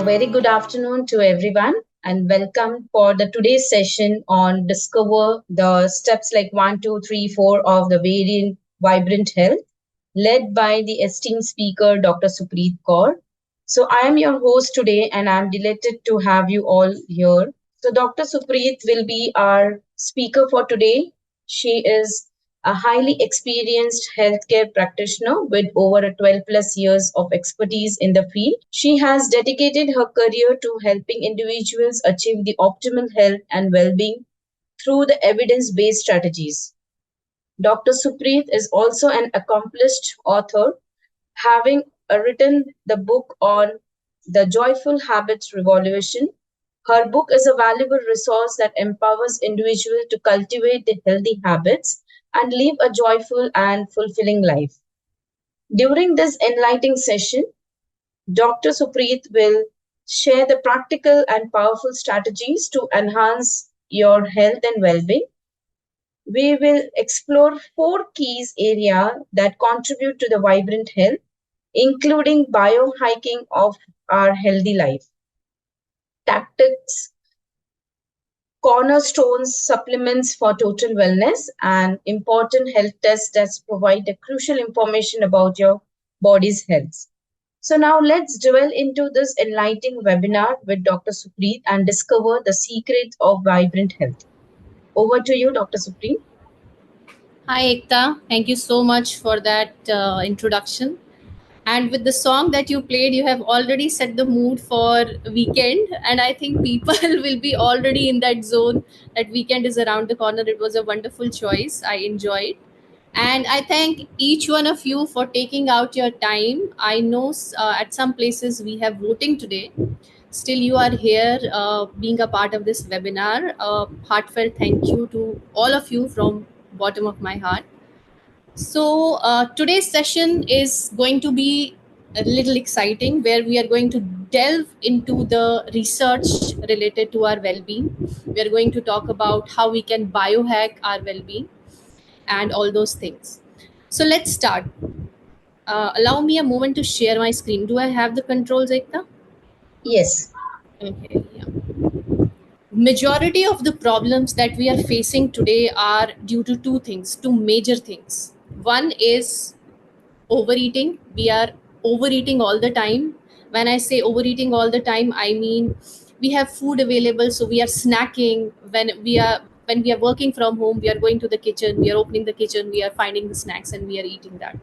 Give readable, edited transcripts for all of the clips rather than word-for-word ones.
very good afternoon to everyone, and welcome for the today's session on Discover the steps like 1, 2, 3, 4 of the Variant Vibrant Health, led by the esteemed speaker Dr. Supreet Kaur. So, I am your host today, and I'm delighted to have you all here. So, Dr. Supreet will be our speaker for today. She is a highly experienced healthcare practitioner with over a 12 plus years of expertise in the field. She has dedicated her career to helping individuals achieve the optimal health and well being through the evidence based strategies. Dr. Supreet is also an accomplished author, having written the book on the Joyful Habits Revolution. Her book is a valuable resource that empowers individuals to cultivate the healthy habits and live a joyful and fulfilling life. During this enlightening session, Dr. Supreet will share the practical and powerful strategies to enhance your health and well-being. We will explore four keys area that contribute to the vibrant health, including biohacking of our healthy life, tactics, cornerstones, supplements for total wellness, and important health tests that provide the crucial information about your body's health. So now let's dwell into this enlightening webinar with Dr. Supreet and discover the secrets of vibrant health. Over to you, Dr. Supreet. Hi, Ekta. Thank you so much for that introduction. And with the song that you played, you have already set the mood for weekend. And I think people will be already in that zone that weekend is around the corner. It was a wonderful choice. I enjoyed. And I thank each one of you for taking out your time. I know at some places we have voting today. Still, you are here being a part of this webinar. Heartfelt thank you to all of you from bottom of my heart. So today's session is going to be a little exciting, where we are going to delve into the research related to our well-being. We are going to talk about how we can biohack our well-being and all those things. So let's start. Allow me a moment to share my screen. Do I have the controls, Ekta? Yes. Okay, yeah. Majority of the problems that we are facing today are due to two major things. One is overeating. We are overeating all the time. When I say overeating all the time, I mean we have food available, so we are snacking. When we are working from home, we are going to the kitchen, we are opening the kitchen, we are finding the snacks, and we are eating that.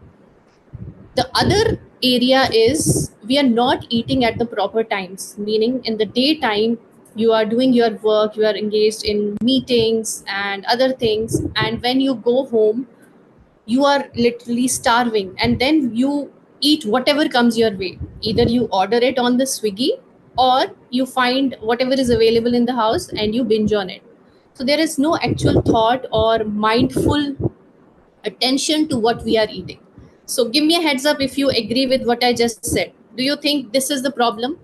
The other area is we are not eating at the proper times, meaning in the daytime you are doing your work, you are engaged in meetings and other things, and when you go home you are literally starving, and then you eat whatever comes your way. Either you order it on the Swiggy, or you find whatever is available in the house and you binge on it. So there is no actual thought or mindful attention to what we are eating. So give me a heads up if you agree with what I just said. Do you think this is the problem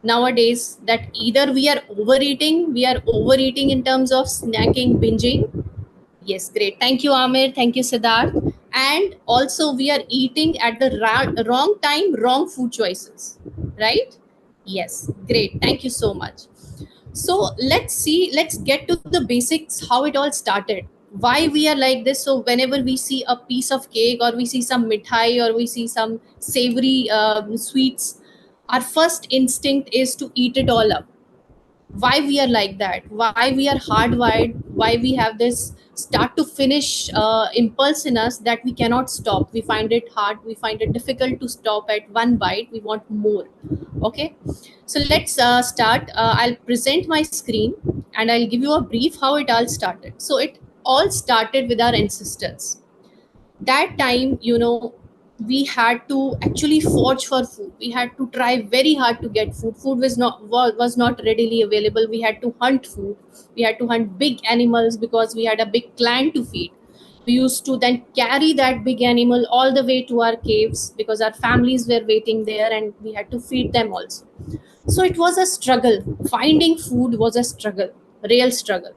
nowadays, that either we are overeating in terms of snacking, binging? Yes, great. Thank you, Amir. Thank you, Siddharth. And also, we are eating at the wrong time, wrong food choices, right? Yes, great. Thank you so much. So let's get to the basics, how it all started, why we are like this. So whenever we see a piece of cake, or we see some mithai, or we see some savory sweets, our first instinct is to eat it all up. Why we are like that, why we are hardwired, why we have this start to finish impulse in us, that we cannot stop. We find it hard, we find it difficult to stop at one bite, we want more. Okay, so let's start. I'll present my screen and I'll give you a brief how it all started. So it all started with our ancestors. That time, we had to actually forge for food. We had to try very hard to get food. Food was not readily available. We had to hunt food. We had to hunt big animals because we had a big clan to feed. We used to then carry that big animal all the way to our caves because our families were waiting there, and we had to feed them also. So it was a struggle. Finding food was a struggle, real struggle.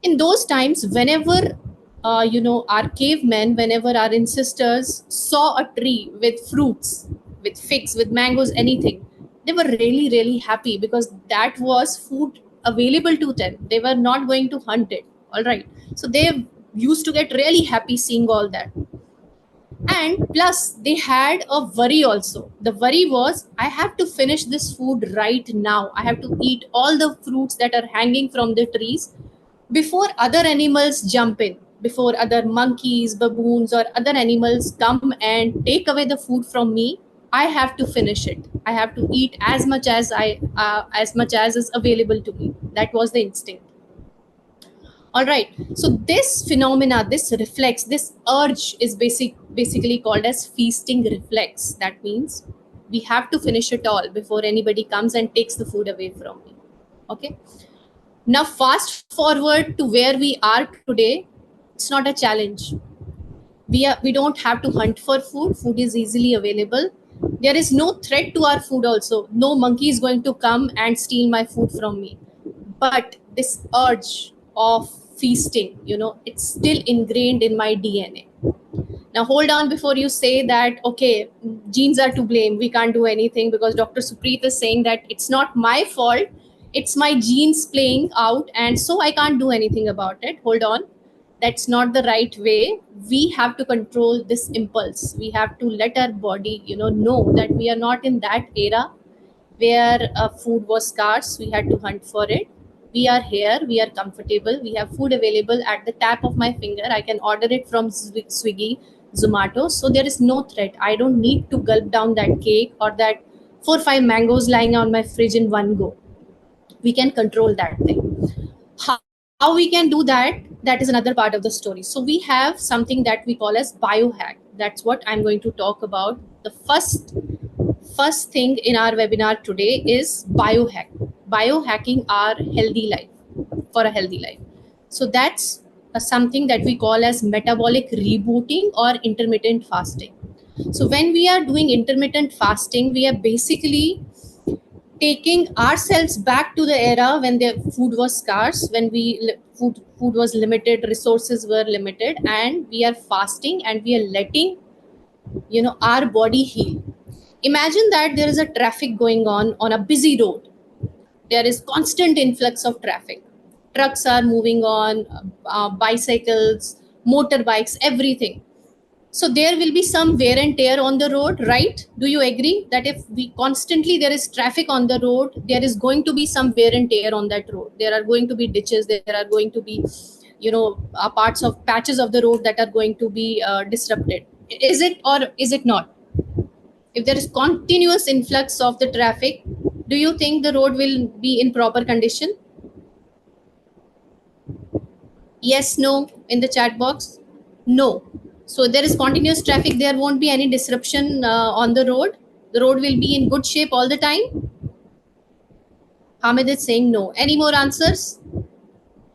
In those times, whenever our cavemen, whenever our ancestors saw a tree with fruits, with figs, with mangoes, anything, they were really, really happy because that was food available to them. They were not going to hunt it. All right. So they used to get really happy seeing all that. And plus, they had a worry also. The worry was, I have to finish this food right now. I have to eat all the fruits that are hanging from the trees before other animals jump in, before other monkeys, baboons, or other animals come and take away the food from me. I have to finish it. I have to eat as much as is available to me. That was the instinct. All right. So this phenomena, this reflex, this urge is basically called as feasting reflex. That means we have to finish it all before anybody comes and takes the food away from me. Okay. Now fast forward to where we are today. It's not a challenge. We don't have to hunt for food. Food is easily available. There is no threat to our food also. No monkey is going to come and steal my food from me. But this urge of feasting, it's still ingrained in my DNA. Now hold on before you say that, okay, genes are to blame, we can't do anything, because Dr. Supreet is saying that it's not my fault, it's my genes playing out, and so I can't do anything about it. Hold on, that's not the right way. We have to control this impulse. We have to let our body know that we are not in that era where food was scarce, we had to hunt for it. We are here, we are comfortable, we have food available at the tap of my finger. I can order it from Swiggy, Zomato. So there is no threat. I don't need to gulp down that cake or that 4 or 5 mangoes lying on my fridge in one go. We can control that thing. How we can do that? That is another part of the story. So we have something that we call as biohack. That's what I'm going to talk about. The first thing in our webinar today is biohack. Biohacking our healthy life, for a healthy life. So that's something that we call as metabolic rebooting or intermittent fasting. So when we are doing intermittent fasting, we are basically taking ourselves back to the era when the food was scarce, when food was limited, resources were limited, and we are fasting and we are letting our body heal. Imagine that there is a traffic going on a busy road. There is constant influx of traffic. Trucks are moving on, bicycles, motorbikes, everything. So there will be some wear and tear on the road, right? Do you agree that if we constantly there is traffic on the road, there is going to be some wear and tear on that road. There are going to be ditches. There are going to be, patches of the road that are going to be disrupted. Is it or is it not? If there is continuous influx of the traffic, do you think the road will be in proper condition? Yes, no, in the chat box? No. So there is continuous traffic, there won't be any disruption on the road. The road will be in good shape all the time. Hamid is saying no. Any more answers?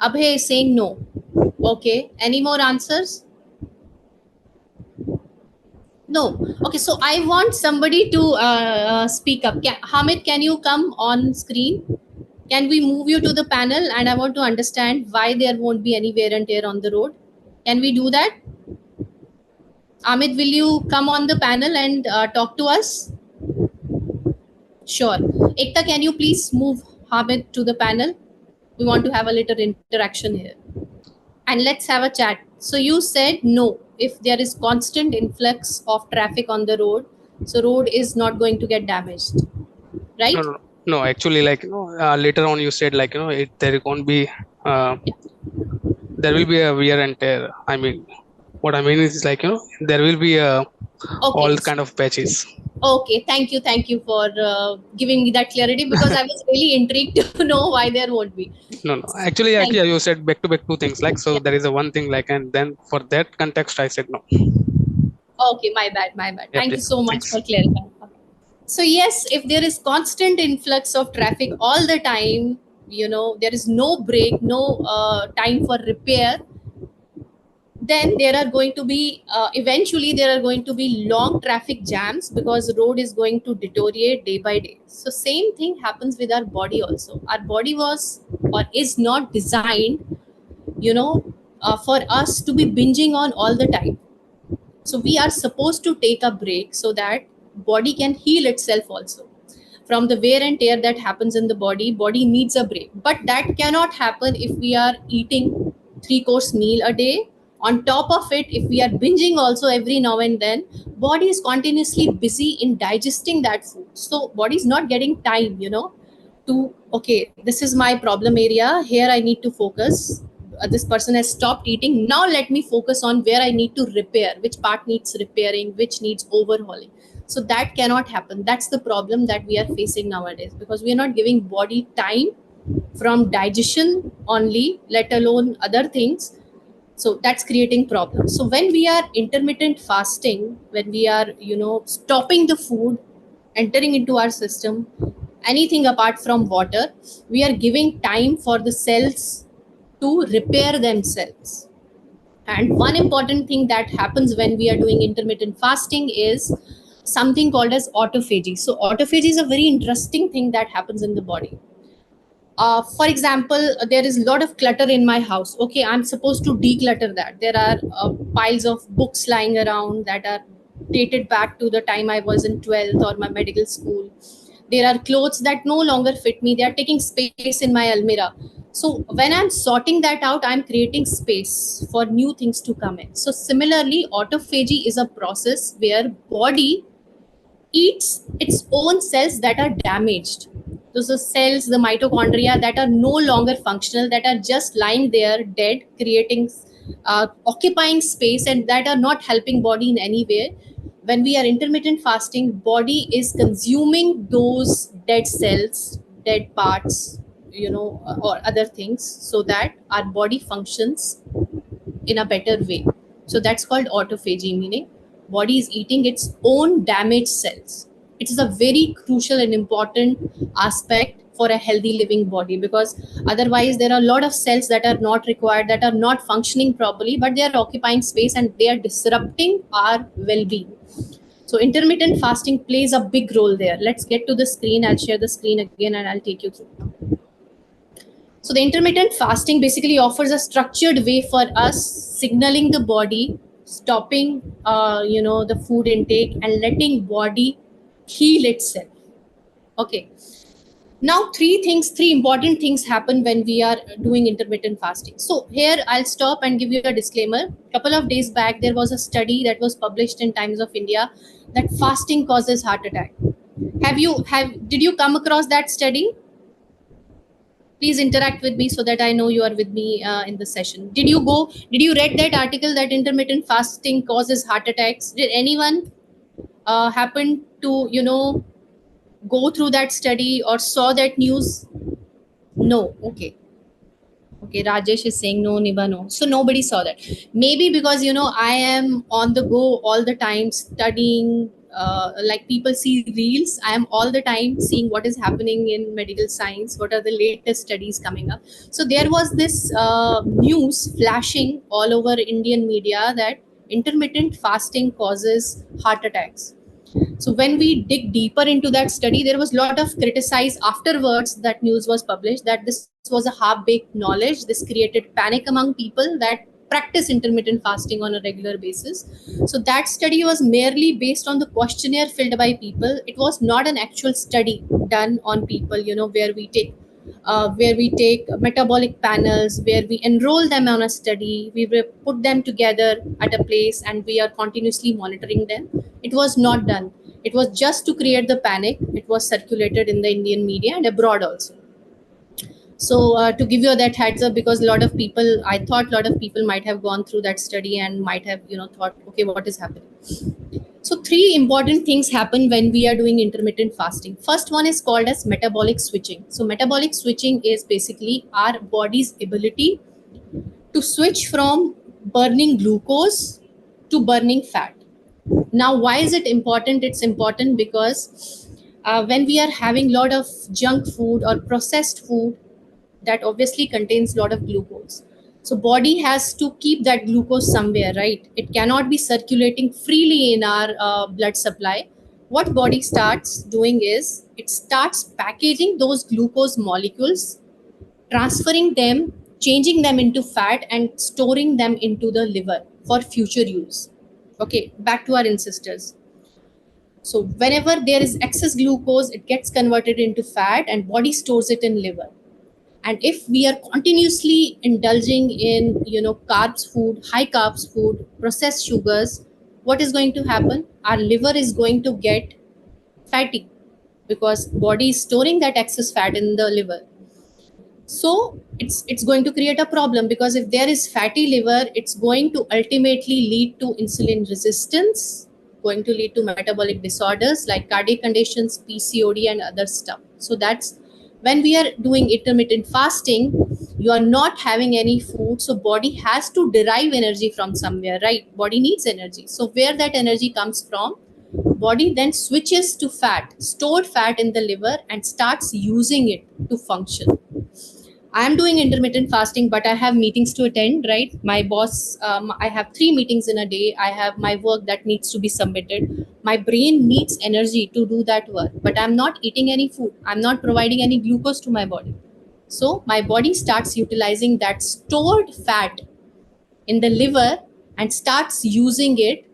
Abhay is saying no. Okay. Any more answers? No. Okay. So I want somebody to speak up. Hamid, can you come on screen? Can we move you to the panel? And I want to understand why there won't be any wear and tear on the road. Can we do that? Amit, will you come on the panel and talk to us? Sure. Ekta, can you please move Hamid to the panel? We want to have a little interaction here. And let's have a chat. So you said no, if there is constant influx of traffic on the road, so road is not going to get damaged, right? No, actually, later on you said there won't be, there will be a wear and tear. I mean, what I mean is there will be all kind of patches. Okay, thank you for giving me that clarity, because I was really intrigued to know why there won't be. No, actually you said back to back two things, so there is a one thing, and then for that context I said no. Okay, my bad. Yeah, thank you so much for clarifying. So yes, if there is constant influx of traffic all the time, there is no break, no time for repair, then there are going to be eventually there are going to be long traffic jams, because the road is going to deteriorate day by day. So same thing happens with our body also. Our body was or is not designed for us to be binging on all the time. So we are supposed to take a break so that body can heal itself also. from the wear and tear that happens in the body needs a break. But that cannot happen if we are eating 3-course meal a day. On top of it, if we are binging also every now and then, body is continuously busy in digesting that food. So body is not getting time, to, okay, this is my problem area, here I need to focus. This person has stopped eating, now let me focus on where I need to repair, which part needs repairing, which needs overhauling. So that cannot happen. That's the problem that we are facing nowadays, because we are not giving body time from digestion only, let alone other things. So that's creating problems. So when we are intermittent fasting, when we are stopping the food entering into our system, anything apart from water, we are giving time for the cells to repair themselves. And one important thing that happens when we are doing intermittent fasting is something called as autophagy. So autophagy is a very interesting thing that happens in the body. For example, there is a lot of clutter in my house. Okay, I'm supposed to declutter that. There are piles of books lying around that are dated back to the time I was in 12th or my medical school. There are clothes that no longer fit me. They are taking space in my almirah. So when I'm sorting that out, I'm creating space for new things to come in. So similarly, autophagy is a process where body eats its own cells that are damaged. Those are cells, the mitochondria, that are no longer functional, that are just lying there dead, creating, occupying space, and that are not helping body in any way. When we are intermittent fasting, body is consuming those dead cells, dead parts, or other things, so that our body functions in a better way. So that's called autophagy, meaning body is eating its own damaged cells. It is a very crucial and important aspect for a healthy living body, because otherwise there are a lot of cells that are not required, that are not functioning properly, but they are occupying space and they are disrupting our well-being. So intermittent fasting plays a big role there. Let's get to the screen. I'll share the screen again and I'll take you through. So the intermittent fasting basically offers a structured way for us signaling the body, stopping, the food intake and letting body heal itself. Okay. Now, three important things happen when we are doing intermittent fasting. So here I'll stop and give you a disclaimer. A couple of days back, there was a study that was published in Times of India that fasting causes heart attack. Did you come across that study? Please interact with me so that I know you are with me in the session. Did you read that article that intermittent fasting causes heart attacks? Did anyone happen to, go through that study or saw that news? No. Okay. Rajesh is saying no, Niba, no. So nobody saw that. Maybe because, I am on the go all the time studying, like people see reels. I am all the time seeing what is happening in medical science, what are the latest studies coming up. So there was this news flashing all over Indian media that intermittent fasting causes heart attacks. So when we dig deeper into that study, there was a lot of criticize afterwards that news was published that this was a half-baked knowledge. This created panic among people that practice intermittent fasting on a regular basis. So that study was merely based on the questionnaire filled by people. It was not an actual study done on people, where we take metabolic panels, where we enroll them on a study, we will put them together at a place and we are continuously monitoring them. It was not done. It was just to create the panic. It was circulated in the Indian media and abroad also. So to give you that heads up, because I thought a lot of people might have gone through that study and might have, thought, okay, what is happening? So three important things happen when we are doing intermittent fasting. First one is called as metabolic switching. So metabolic switching is basically our body's ability to switch from burning glucose to burning fat. Now, why is it important? It's important because when we are having a lot of junk food or processed food, that obviously contains a lot of glucose. So body has to keep that glucose somewhere, right? It cannot be circulating freely in our blood supply. What body starts doing is it starts packaging those glucose molecules, transferring them, changing them into fat and storing them into the liver for future use. Okay, back to our ancestors. So whenever there is excess glucose, it gets converted into fat and body stores it in liver. And if we are continuously indulging in carbs food, high carbs food, processed sugars, what is going to happen? Our liver is going to get fatty because body is storing that excess fat in the liver. So it's going to create a problem, because if there is fatty liver, it's going to ultimately lead to insulin resistance, going to lead to metabolic disorders like cardiac conditions, PCOD, and other stuff. So that's when we are doing intermittent fasting, you are not having any food, so body has to derive energy from somewhere, right? Body needs energy. So where that energy comes from, body then switches to fat, stored fat in the liver, and starts using it to function. I'm doing intermittent fasting, but I have meetings to attend, right? My boss, I have 3 meetings in a day. I have my work that needs to be submitted. My brain needs energy to do that work, but I'm not eating any food. I'm not providing any glucose to my body. So my body starts utilizing that stored fat in the liver and starts using it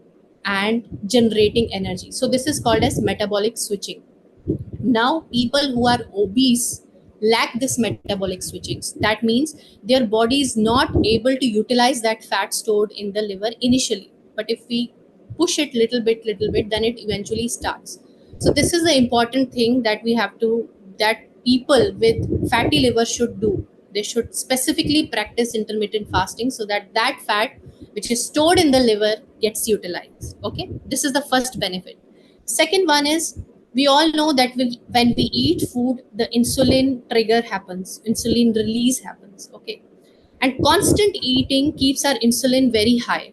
and generating energy. So this is called as metabolic switching. Now people who are obese lack this metabolic switching. That means their body is not able to utilize that fat stored in the liver initially, but if we push it little bit, then it eventually starts. So this is the important thing that we have to, that people with fatty liver should do. They should specifically practice intermittent fasting so that that fat which is stored in the liver gets utilized. Okay, this is the first benefit. Second one is, we all know that when we eat food, the insulin trigger happens, insulin release happens. Okay, and constant eating keeps our insulin very high.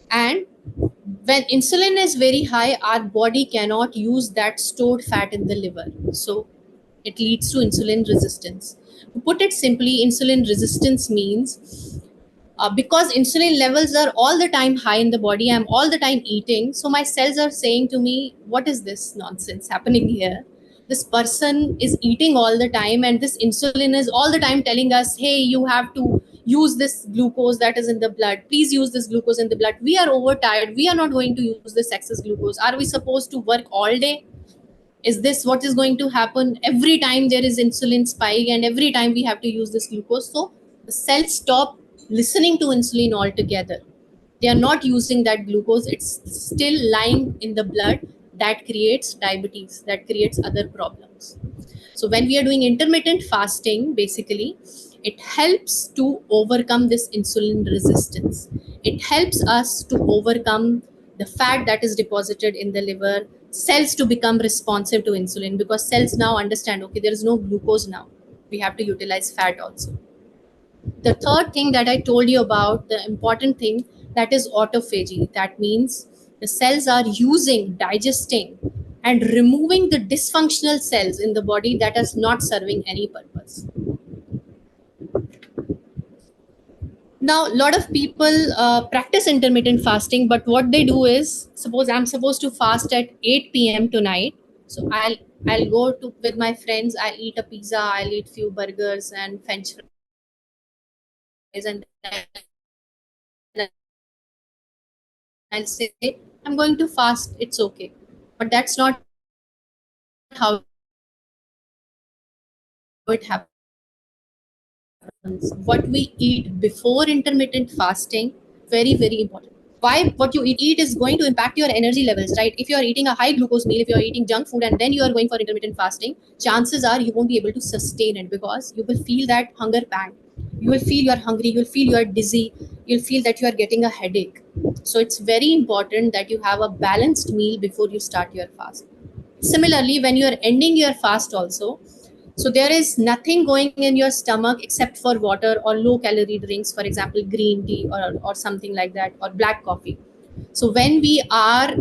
And when insulin is very high, our body cannot use that stored fat in the liver. So it leads to insulin resistance. To put it simply, insulin resistance means because insulin levels are all the time high in the body, I'm all the time eating, so my cells are saying to me, what is this nonsense happening here? This person is eating all the time, and this insulin is all the time telling us, hey, you have to use this glucose that is in the blood, please use this glucose in the blood, we are overtired, we are not going to use this excess glucose, are we supposed to work all day? Is this what is going to happen every time there is insulin spike and every time we have to use this glucose? So the cells stop listening to insulin altogether. They are not using that glucose, it's still lying in the blood. That creates diabetes, that creates other problems. So when we are doing intermittent fasting, basically it helps to overcome this insulin resistance. It helps us to overcome the fat that is deposited in the liver, cells to become responsive to insulin, because cells now understand, okay, there is no glucose now, we have to utilize fat also. The third thing that I told you about, the important thing, that is autophagy. That means the cells are using, digesting, and removing the dysfunctional cells in the body that is not serving any purpose. Now, a lot of people practice intermittent fasting, but what they do is, suppose I'm supposed to fast at 8 p.m. tonight. So I'll go to with my friends, I'll eat a pizza, I'll eat few burgers and French fries, and then I'll say, I'm going to fast, it's okay. But that's not how it happens. What we eat before intermittent fasting, very, very important. Why? What you eat is going to impact your energy levels, right? If you are eating a high glucose meal, if you are eating junk food and then you are going for intermittent fasting, chances are you won't be able to sustain it, because you will feel that hunger pang. You will feel you are hungry, you will feel you are dizzy, you'll feel that you are getting a headache. So it's very important that you have a balanced meal before you start your fast. Similarly, when you are ending your fast also, so there is nothing going in your stomach except for water or low calorie drinks, for example, green tea or something like that, or black coffee. So when we are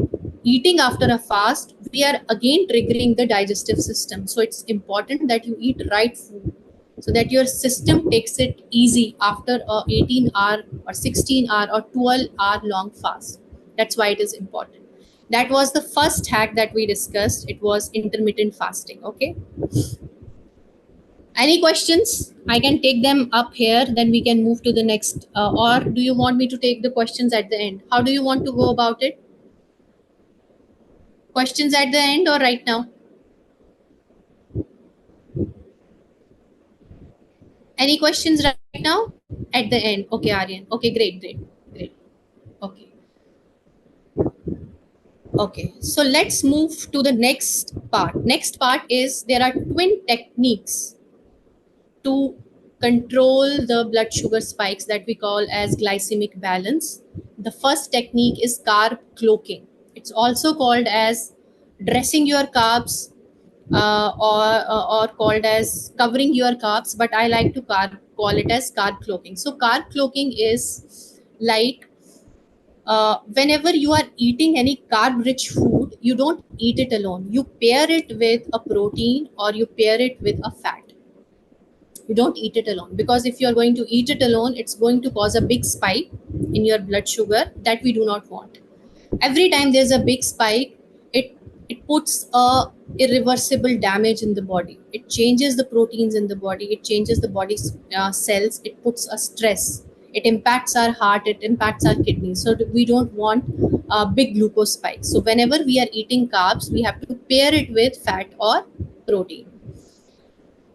eating after a fast, we are again triggering the digestive system. So it's important that you eat right food so that your system takes it easy after a 18-hour or 16-hour or 12-hour long fast. That's why it is important. That was the first hack that we discussed. It was intermittent fasting. Okay. Any questions? I can take them up here, then we can move to the next. Or do you want me to take the questions at the end? How do you want to go about it? Questions at the end or right now? Any questions right now? At the end. Okay, Aryan. Okay, great. Okay. Okay, so let's move to the next part. Next part is there are twin techniques to control the blood sugar spikes that we call as glycemic balance. The first technique is carb cloaking. It's also called as dressing your carbs, or called as covering your carbs, but I like to call it as carb cloaking. So carb cloaking is like, whenever you are eating any carb rich food, you don't eat it alone. You pair it with a protein or you pair it with a fat. You don't eat it alone, because if you're going to eat it alone, it's going to cause a big spike in your blood sugar that we do not want. Every time there's a big spike, it puts a irreversible damage in the body. It changes the proteins in the body, it changes the body's cells, it puts a stress, it impacts our heart, it impacts our kidneys. So we don't want a big glucose spike. So whenever we are eating carbs, we have to pair it with fat or protein.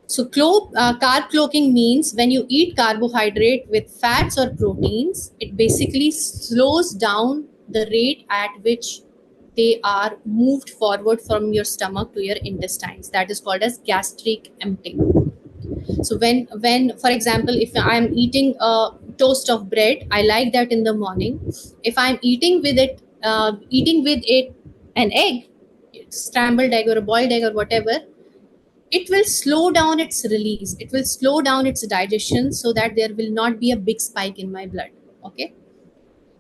So carb cloaking means when you eat carbohydrate with fats or proteins, it basically slows down the rate at which they are moved forward from your stomach to your intestines. That is called as gastric emptying. So when for example, if I'm eating a toast of bread, I like that in the morning. If I'm eating with it an egg, scrambled egg or a boiled egg or whatever, it will slow down its release, it will slow down its digestion, so that there will not be a big spike in my blood. Okay,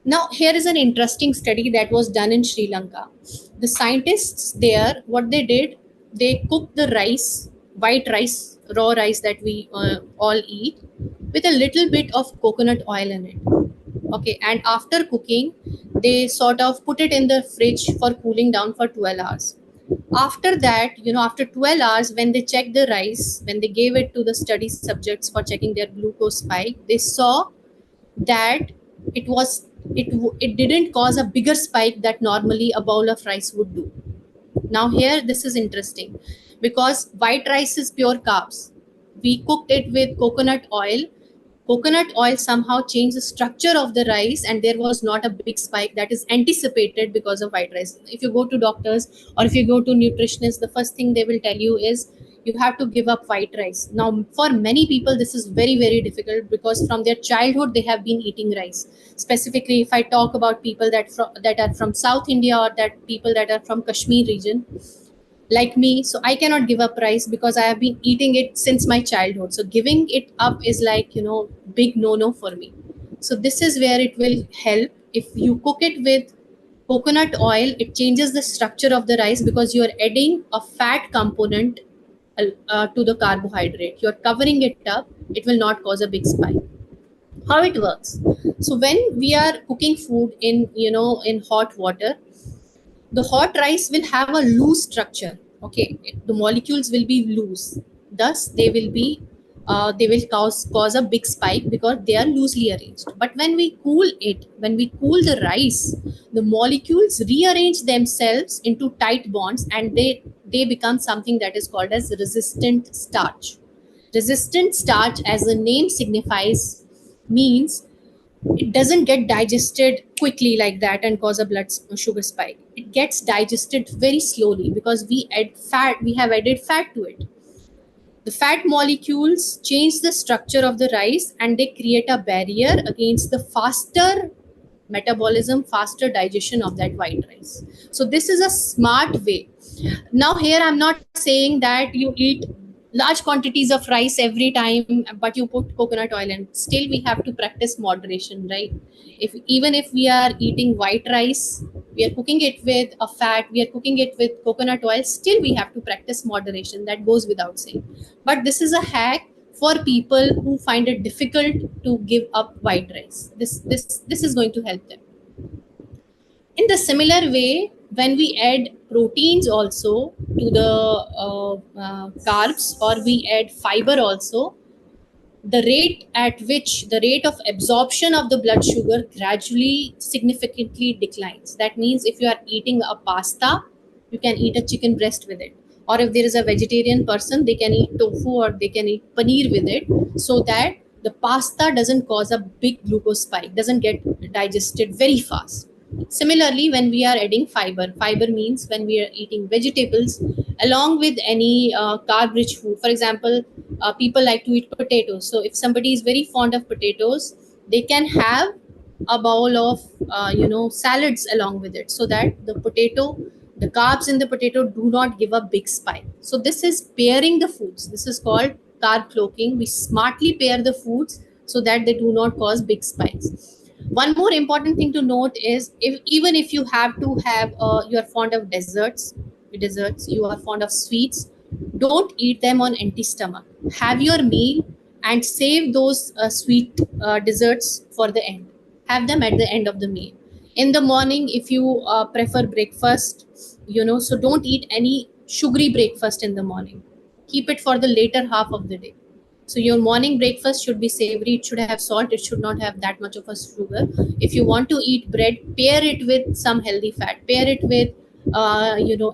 now here is an interesting study that was done in Sri Lanka. The scientists there, what they did, they cooked the rice, white rice, raw rice that we all eat, with a little bit of coconut oil in it. Okay, and after cooking, they sort of put it in the fridge for cooling down for 12 hours. After that, after 12 hours, when they checked the rice, when they gave it to the study subjects for checking their glucose spike, they saw that it didn't cause a bigger spike that normally a bowl of rice would do. Now here, this is interesting, because white rice is pure carbs. We cooked it with coconut oil. Coconut oil somehow changed the structure of the rice, and there was not a big spike that is anticipated because of white rice. If you go to doctors or if you go to nutritionists, the first thing they will tell you is you have to give up white rice. Now for many people this is very, very difficult, because from their childhood they have been eating rice. Specifically, if I talk about people that are from South India, or that people that are from Kashmir region, like me, so I cannot give up rice because I have been eating it since my childhood. So giving it up is like, big no for me. So this is where it will help. If you cook it with coconut oil, it changes the structure of the rice, because you are adding a fat component to the carbohydrate. You're covering it up, it will not cause a big spike. How it works? So when we are cooking food in hot water, the hot rice will have a loose structure. Okay, the molecules will be loose, thus they will cause a big spike because they are loosely arranged. But when we cool the rice, the molecules rearrange themselves into tight bonds, and they become something that is called as resistant starch. Resistant starch, as the name signifies, means it doesn't get digested quickly like that and cause a blood sugar spike. It gets digested very slowly, because we have added fat to it. The fat molecules change the structure of the rice, and they create a barrier against the faster metabolism, faster digestion of that white rice. So this is a smart way. Now here I'm not saying that you eat large quantities of rice every time but you put coconut oil in. Still we have to practice moderation, right? If we are eating white rice, we are cooking it with a fat, we are cooking it with coconut oil, still we have to practice moderation. That goes without saying. But this is a hack for people who find it difficult to give up white rice. This is going to help them. In the similar way, when we add proteins also to the carbs, or we add fiber also, the rate of absorption of the blood sugar gradually significantly declines. That means if you are eating a pasta, You can eat a chicken breast with it. Or if there is a vegetarian person, they can eat tofu or they can eat paneer with it, so that the pasta doesn't cause a big glucose spike, doesn't get digested very fast. Similarly, when we are adding fiber means when we are eating vegetables along with any carb rich food. For example, people like to eat potatoes. So if somebody is very fond of potatoes, they can have a bowl of salads along with it, so that the carbs in the potato do not give a big spike. So this is pairing the foods. This is called carb cloaking. We smartly pair the foods so that they do not cause big spikes. One more important thing to note is, if even if you have to have you are fond of desserts, you are fond of sweets, don't eat them on empty stomach. Have your meal and save those sweet desserts for the end. Have them at the end of the meal. In the morning, if you prefer breakfast, so don't eat any sugary breakfast in the morning. Keep it for the later half of the day. So your morning breakfast should be savory. It should have salt. It should not have that much of a sugar. If you want to eat bread, pair it with some healthy fat. Pair it with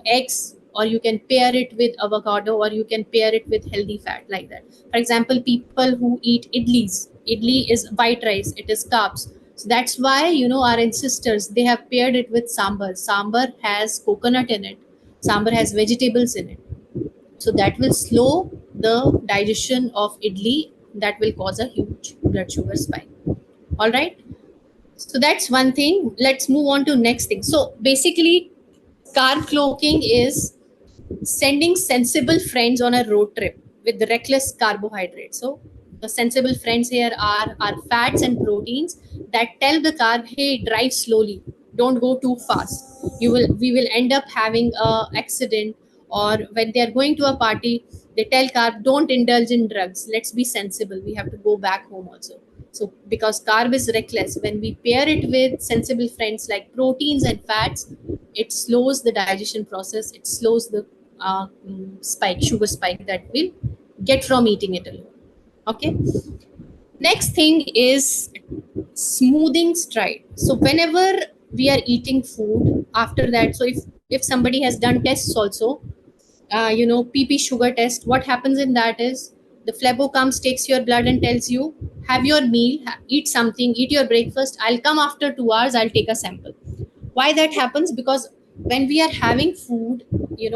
eggs, or you can pair it with avocado, or you can pair it with healthy fat, like that. For example, people who eat idli is white rice, it is carbs. So that's why our ancestors, they have paired it with sambar has coconut in it, sambar has vegetables in it. So that will slow the digestion of idli, that will cause a huge blood sugar spike. All right, so that's one thing. Let's move on to next thing. So basically, carb cloaking is sending sensible friends on a road trip with reckless carbohydrates. So the sensible friends here are fats and proteins that tell the carb, hey, drive slowly, don't go too fast. We will end up having a accident. Or when they are going to a party, they tell carb, don't indulge in drugs, let's be sensible, we have to go back home also. So because carb is reckless, when we pair it with sensible friends like proteins and fats, it slows the digestion process, it slows the sugar spike that we'll get from eating it alone. Okay. Next thing is smoothing stride. So whenever we are eating food, after that, so if somebody has done tests also, pp sugar test, what happens in that is the phlebo comes, takes your blood and tells you, have your meal, eat something, eat your breakfast, I'll come after 2 hours, I'll take a sample. Why that happens? Because when we are having food,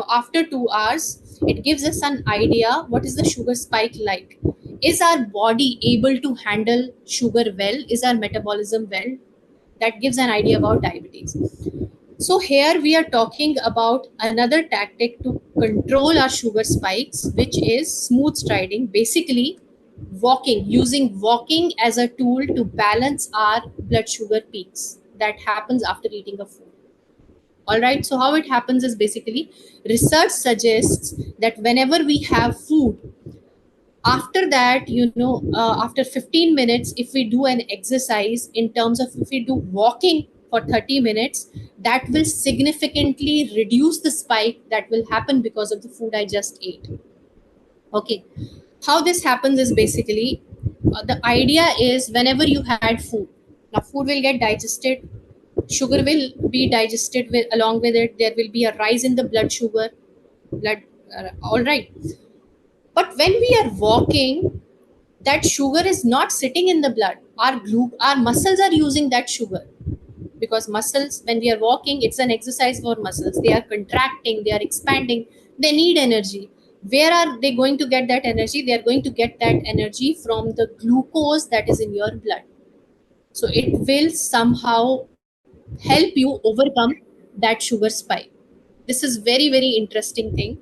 after 2 hours, it gives us an idea what is the sugar spike like. Is our body able to handle sugar well? Is our metabolism well? That gives an idea about diabetes. So here we are talking about another tactic to control our sugar spikes, which is smooth striding. Basically, using walking as a tool to balance our blood sugar peaks that happens after eating a food. All right, so how it happens is, basically, research suggests that whenever we have food, after that, after 15 minutes, if we do an exercise, in terms of if we do walking for 30 minutes, that will significantly reduce the spike that will happen because of the food I just ate. Okay, how this happens is, basically, the idea is, whenever you had food, now food will get digested, sugar will be digested along with it, there will be a rise in the blood sugar, all right. But when we are walking, that sugar is not sitting in the blood. Our muscles are using that sugar, because muscles, when we are walking, it's an exercise for muscles. They are contracting, they are expanding, they need energy. Where are they going to get that energy? They are going to get that energy from the glucose that is in your blood. So it will somehow help you overcome that sugar spike. This is very, very interesting thing.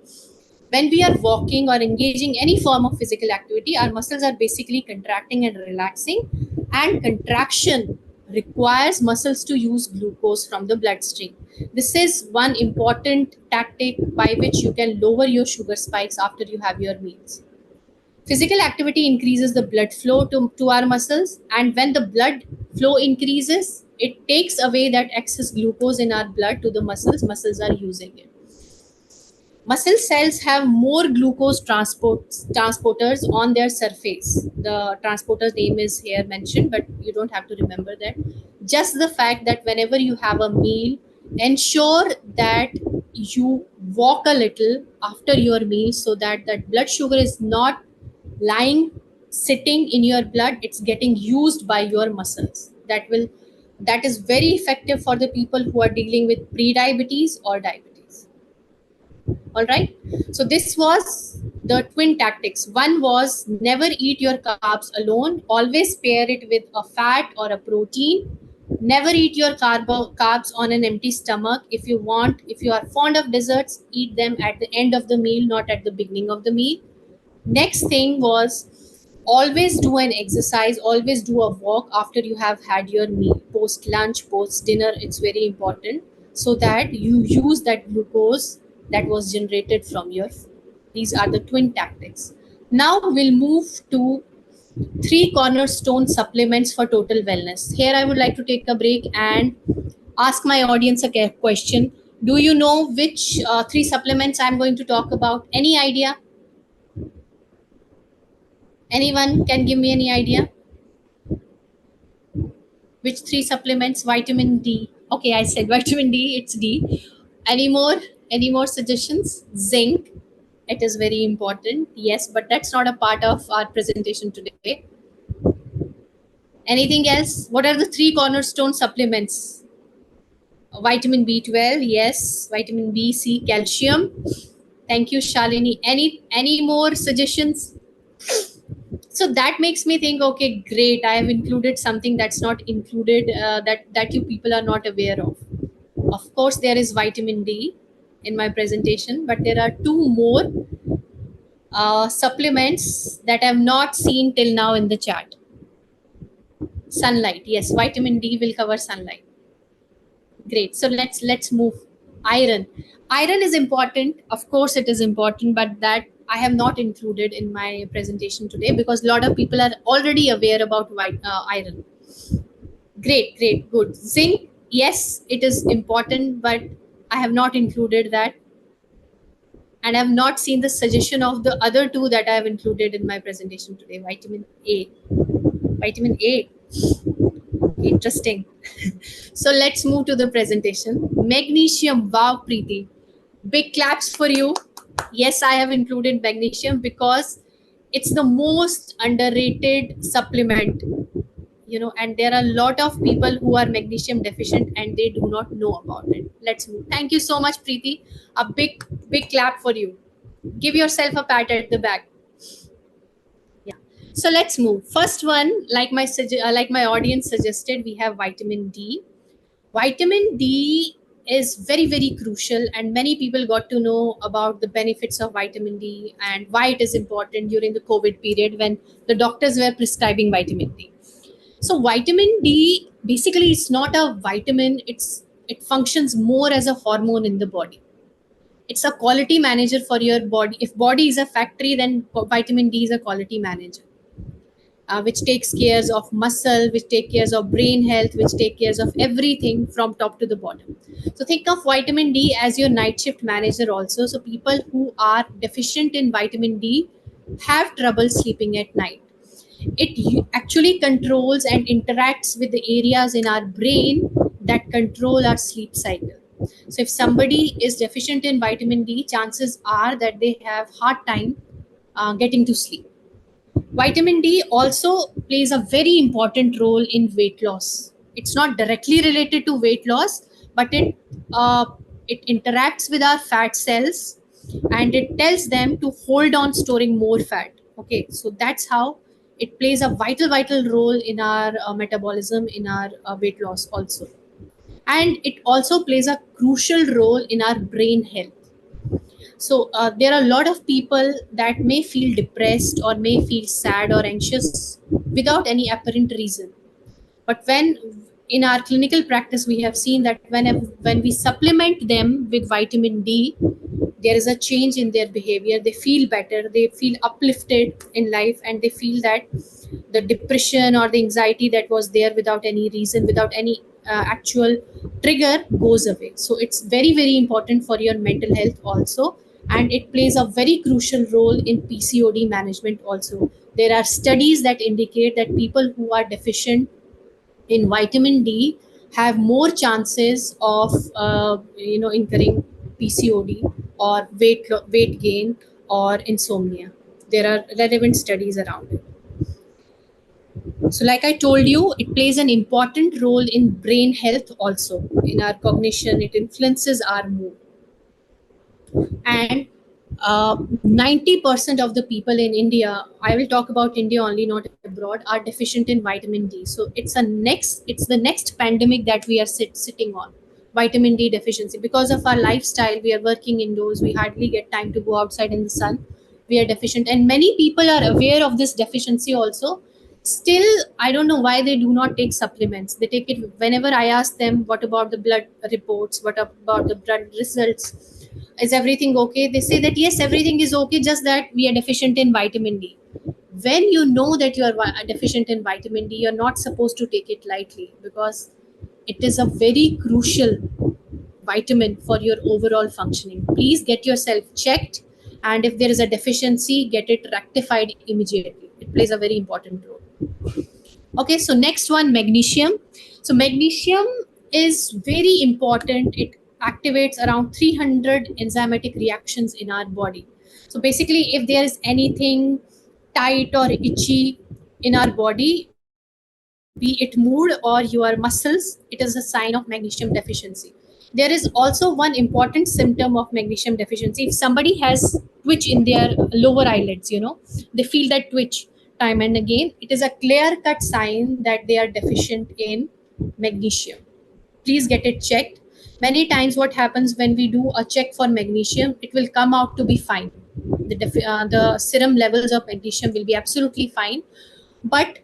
When we are walking or engaging any form of physical activity, our muscles are basically contracting and relaxing, and contraction requires muscles to use glucose from the bloodstream. This is one important tactic by which you can lower your sugar spikes after you have your meals. Physical activity increases the blood flow to our muscles, and when the blood flow increases, it takes away that excess glucose in our blood to the muscles. Muscles are using it. Muscle cells have more glucose transporters on their surface. The transporter's name is here mentioned, but you don't have to remember that. Just the fact that whenever you have a meal, ensure that you walk a little after your meal, so that that blood sugar is not lying sitting in your blood, it's getting used by your muscles. That is very effective for the people who are dealing with pre-diabetes or diabetes. All right, so this was the twin tactics. One was never eat your carbs alone, always pair it with a fat or a protein. Never eat your carbs on an empty stomach. If you are fond of desserts, eat them at the end of the meal, not at the beginning of the meal. Next thing was always do an exercise, always do a walk after you have had your meal, post lunch, post dinner. It's very important, so that you use that glucose that was generated from your food. These are the twin tactics. Now we'll move to three cornerstone supplements for total wellness. Here I would like to take a break and ask my audience a question. Do you know which three supplements I'm going to talk about? Any idea? Anyone can give me any idea? Which three supplements? Vitamin D. Okay, I said vitamin D, it's D. Any more? Any more suggestions? Zinc. It is very important. Yes, but that's not a part of our presentation today. Anything else? What are the three cornerstone supplements? Vitamin B12, yes. Vitamin B, C, calcium. Thank you, Shalini. Any more suggestions? So that makes me think, okay, great, I have included something that's not included, that you people are not aware of. Of course there is vitamin D in my presentation, but there are two more supplements that I have not seen till now in the chat. Sunlight, yes, vitamin D will cover sunlight. Great, so let's move. Iron is important, of course it is important, but that I have not included in my presentation today because a lot of people are already aware about iron. Great, good. Zinc, yes, it is important, but I have not included that, and I have not seen the suggestion of the other two that I have included in my presentation today. Vitamin A, interesting. So let's move to the presentation. Magnesium, wow, Preeti, big claps for you. Yes, I have included magnesium because it's the most underrated supplement, and there are a lot of people who are magnesium deficient and they do not know about it. Let's move. Thank you so much, Preeti. A big clap for you. Give yourself a pat at the back. Yeah. So let's move. First one, like my audience suggested, we have vitamin D. Vitamin D is very, very crucial, and many people got to know about the benefits of vitamin D and why it is important during the COVID period when the doctors were prescribing vitamin D. So vitamin D basically is not a vitamin, it functions more as a hormone in the body. It's a quality manager for your body. If body is a factory, then vitamin D is a quality manager. Which takes care of muscle, which takes care of brain health, which takes care of everything from top to the bottom. So think of vitamin D as your night shift manager also. So people who are deficient in vitamin D have trouble sleeping at night. It actually controls and interacts with the areas in our brain that control our sleep cycle. So if somebody is deficient in vitamin D, chances are that they have hard time getting to sleep. Vitamin D also plays a very important role in weight loss. It's not directly related to weight loss, but it interacts with our fat cells and it tells them to hold on storing more fat. Okay, so that's how it plays a vital role in our metabolism, in our weight loss also. And it also plays a crucial role in our brain health. So there are a lot of people that may feel depressed or may feel sad or anxious without any apparent reason. But when in our clinical practice, we have seen that when we supplement them with vitamin D, there is a change in their behavior. They feel better, they feel uplifted in life, and they feel that the depression or the anxiety that was there without any reason, without any actual trigger, goes away. So it's very, very important for your mental health also, and it plays a very crucial role in PCOD management also. There are studies that indicate that people who are deficient in vitamin D have more chances of incurring PCOD or weight gain or insomnia. There are relevant studies around it. So like I told you, it plays an important role in brain health also, in our cognition. It influences our mood. And 90% of the people in India, I will talk about India only, not abroad, are deficient in vitamin D. So it's the next pandemic that we are sitting on, vitamin D deficiency. Because of our lifestyle, we are working indoors, we hardly get time to go outside in the sun. We are deficient, and many people are aware of this deficiency also. Still, I don't know why they do not take supplements. They take it whenever I ask them, what about the blood reports, what about the blood results, is everything okay? They say that yes, everything is okay, just that we are deficient in vitamin D. When you know that you are deficient in vitamin D, you're not supposed to take it lightly, because it is a very crucial vitamin for your overall functioning. Please get yourself checked, and if there is a deficiency, get it rectified immediately. It plays a very important role. Okay, so next one, magnesium. So magnesium is very important. It activates around 300 enzymatic reactions in our body. So basically, if there is anything tight or itchy in our body, be it mood or your muscles, it is a sign of magnesium deficiency. There is also one important symptom of magnesium deficiency. If somebody has twitch in their lower eyelids, they feel that twitch time and again, it is a clear cut sign that they are deficient in magnesium. Please get it checked. Many times what happens when we do a check for magnesium, it will come out to be fine. The serum levels of magnesium will be absolutely fine, but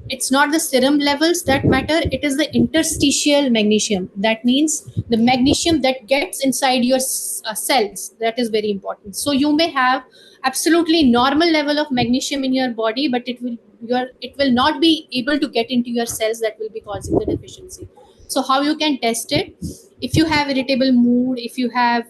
it's not the serum levels that matter, it is the interstitial magnesium. That means the magnesium that gets inside your cells, that is very important. So you may have absolutely normal level of magnesium in your body, but it will not be able to get into your cells, that will be causing the deficiency. So how you can test it? If you have irritable mood, if you have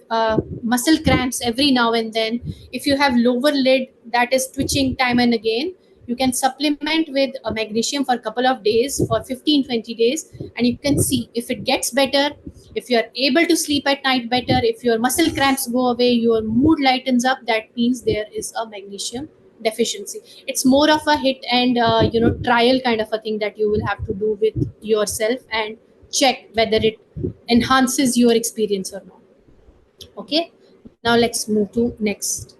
muscle cramps every now and then, if you have lower lid that is twitching time and again, you can supplement with a magnesium for a couple of days, for 15-20 days, and you can see if it gets better, if you are able to sleep at night better, if your muscle cramps go away, your mood lightens up, that means there is a magnesium deficiency. It's more of a hit and trial kind of a thing that you will have to do with yourself and check whether it enhances your experience or not. Okay, now let's move to next.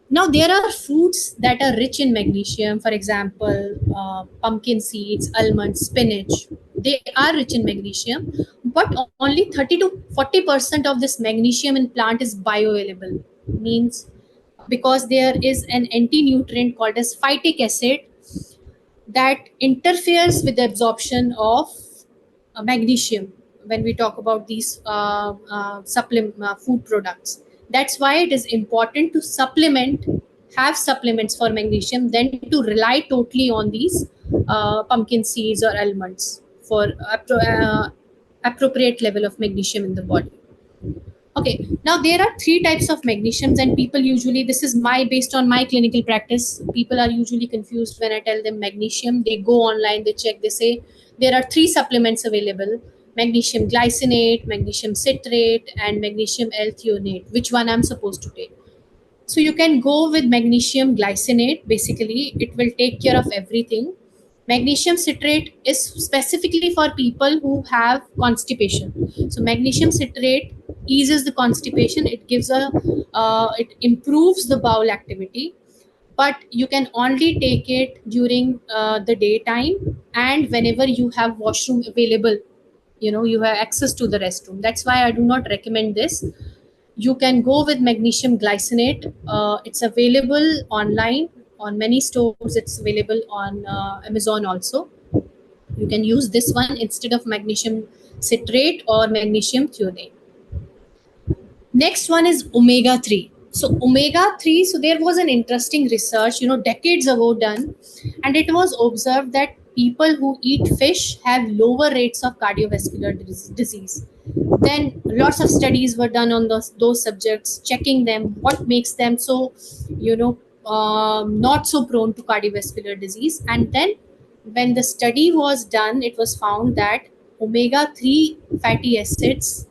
Now, there are foods that are rich in magnesium, for example, pumpkin seeds, almonds, spinach. They are rich in magnesium, but only 30 to 40% of this magnesium in plant is bioavailable. Means because there is an anti-nutrient called as phytic acid that interferes with the absorption of magnesium when we talk about these food products. That's why it is important to have supplements for magnesium than to rely totally on these pumpkin seeds or almonds for appropriate level of magnesium in the body. Okay, now there are three types of magnesiums, and people usually, this is based on my clinical practice, people are usually confused when I tell them magnesium. They go online, they check, they say there are three supplements available: magnesium glycinate, magnesium citrate, and magnesium L-threonate. Which one I'm supposed to take? So you can go with magnesium glycinate. Basically, it will take care of everything. Magnesium citrate is specifically for people who have constipation. So magnesium citrate eases the constipation. It it improves the bowel activity, but you can only take it during the daytime and whenever you have washroom available. You have access to the restroom. That's why I do not recommend this. You can go with magnesium glycinate. It's available online on many stores. It's available on Amazon also. You can use this one instead of magnesium citrate or magnesium threonate. Next one is omega-3. So omega-3, so there was an interesting research, decades ago done, and it was observed that people who eat fish have lower rates of cardiovascular disease. Then lots of studies were done on those subjects, checking them, what makes them so, not so prone to cardiovascular disease. And then when the study was done, it was found that omega-3 fatty acids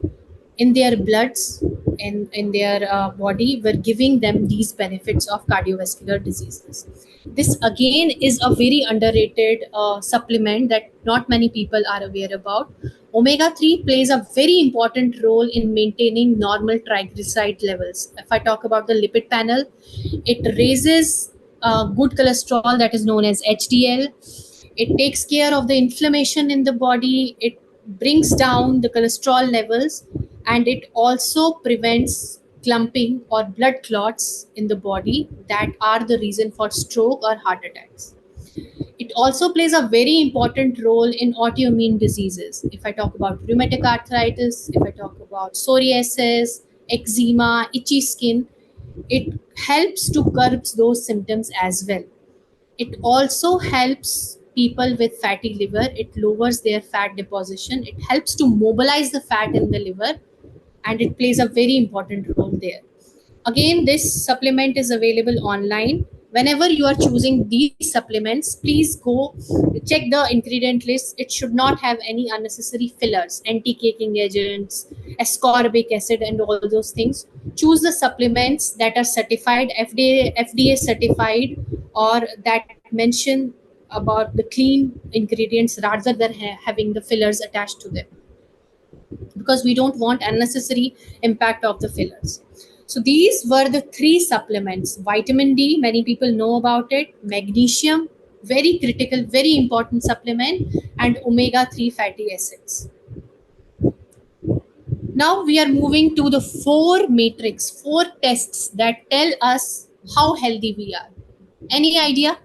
in their bloods, in their body, were giving them these benefits of cardiovascular diseases. This again is a very underrated supplement that not many people are aware about. Omega 3 plays a very important role in maintaining normal triglyceride levels. If I talk about the lipid panel, it raises good cholesterol, that is known as HDL. It takes care of the inflammation in the body, it brings down the cholesterol levels, and it also prevents clumping or blood clots in the body that are the reason for stroke or heart attacks. It also plays a very important role in autoimmune diseases. If I talk about rheumatic arthritis, if I talk about psoriasis, eczema, itchy skin, it helps to curb those symptoms as well. It also helps people with fatty liver. It lowers their fat deposition. It helps to mobilize the fat in the liver, and it plays a very important role there. Again, this supplement is available online. Whenever you are choosing these supplements, please go check the ingredient list. It should not have any unnecessary fillers, anti-caking agents, ascorbic acid, and all those things. Choose the supplements that are certified, FDA certified, or that mention about the clean ingredients rather than having the fillers attached to them, because we don't want unnecessary impact of the fillers. So these were the three supplements. Vitamin D, many people know about it. Magnesium, very critical, very important supplement, and omega 3 fatty acids. Now we are moving to the four tests that tell us how healthy we are. Any idea?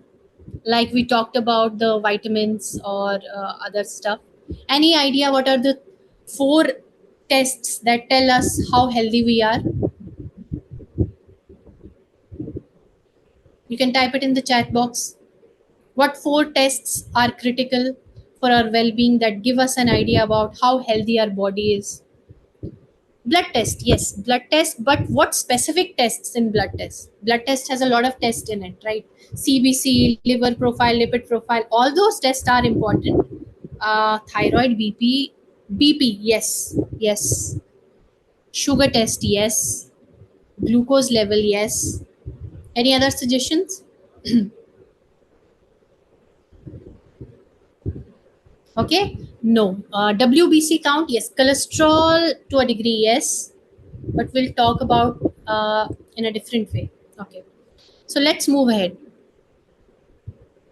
Like we talked about the vitamins or other stuff. Any idea what are the four tests that tell us how healthy we are? You can type it in the chat box. What four tests are critical for our well-being that give us an idea about how healthy our body is? Blood test, yes, blood test, but what specific tests in blood test? Blood test has a lot of tests in it, right? CBC, liver profile, lipid profile, all those tests are important. Thyroid, BP, yes. Sugar test, yes. Glucose level, yes. Any other suggestions? Okay, no. WBC count, yes. Cholesterol to a degree, yes. But we'll talk about in a different way. Okay, so let's move ahead.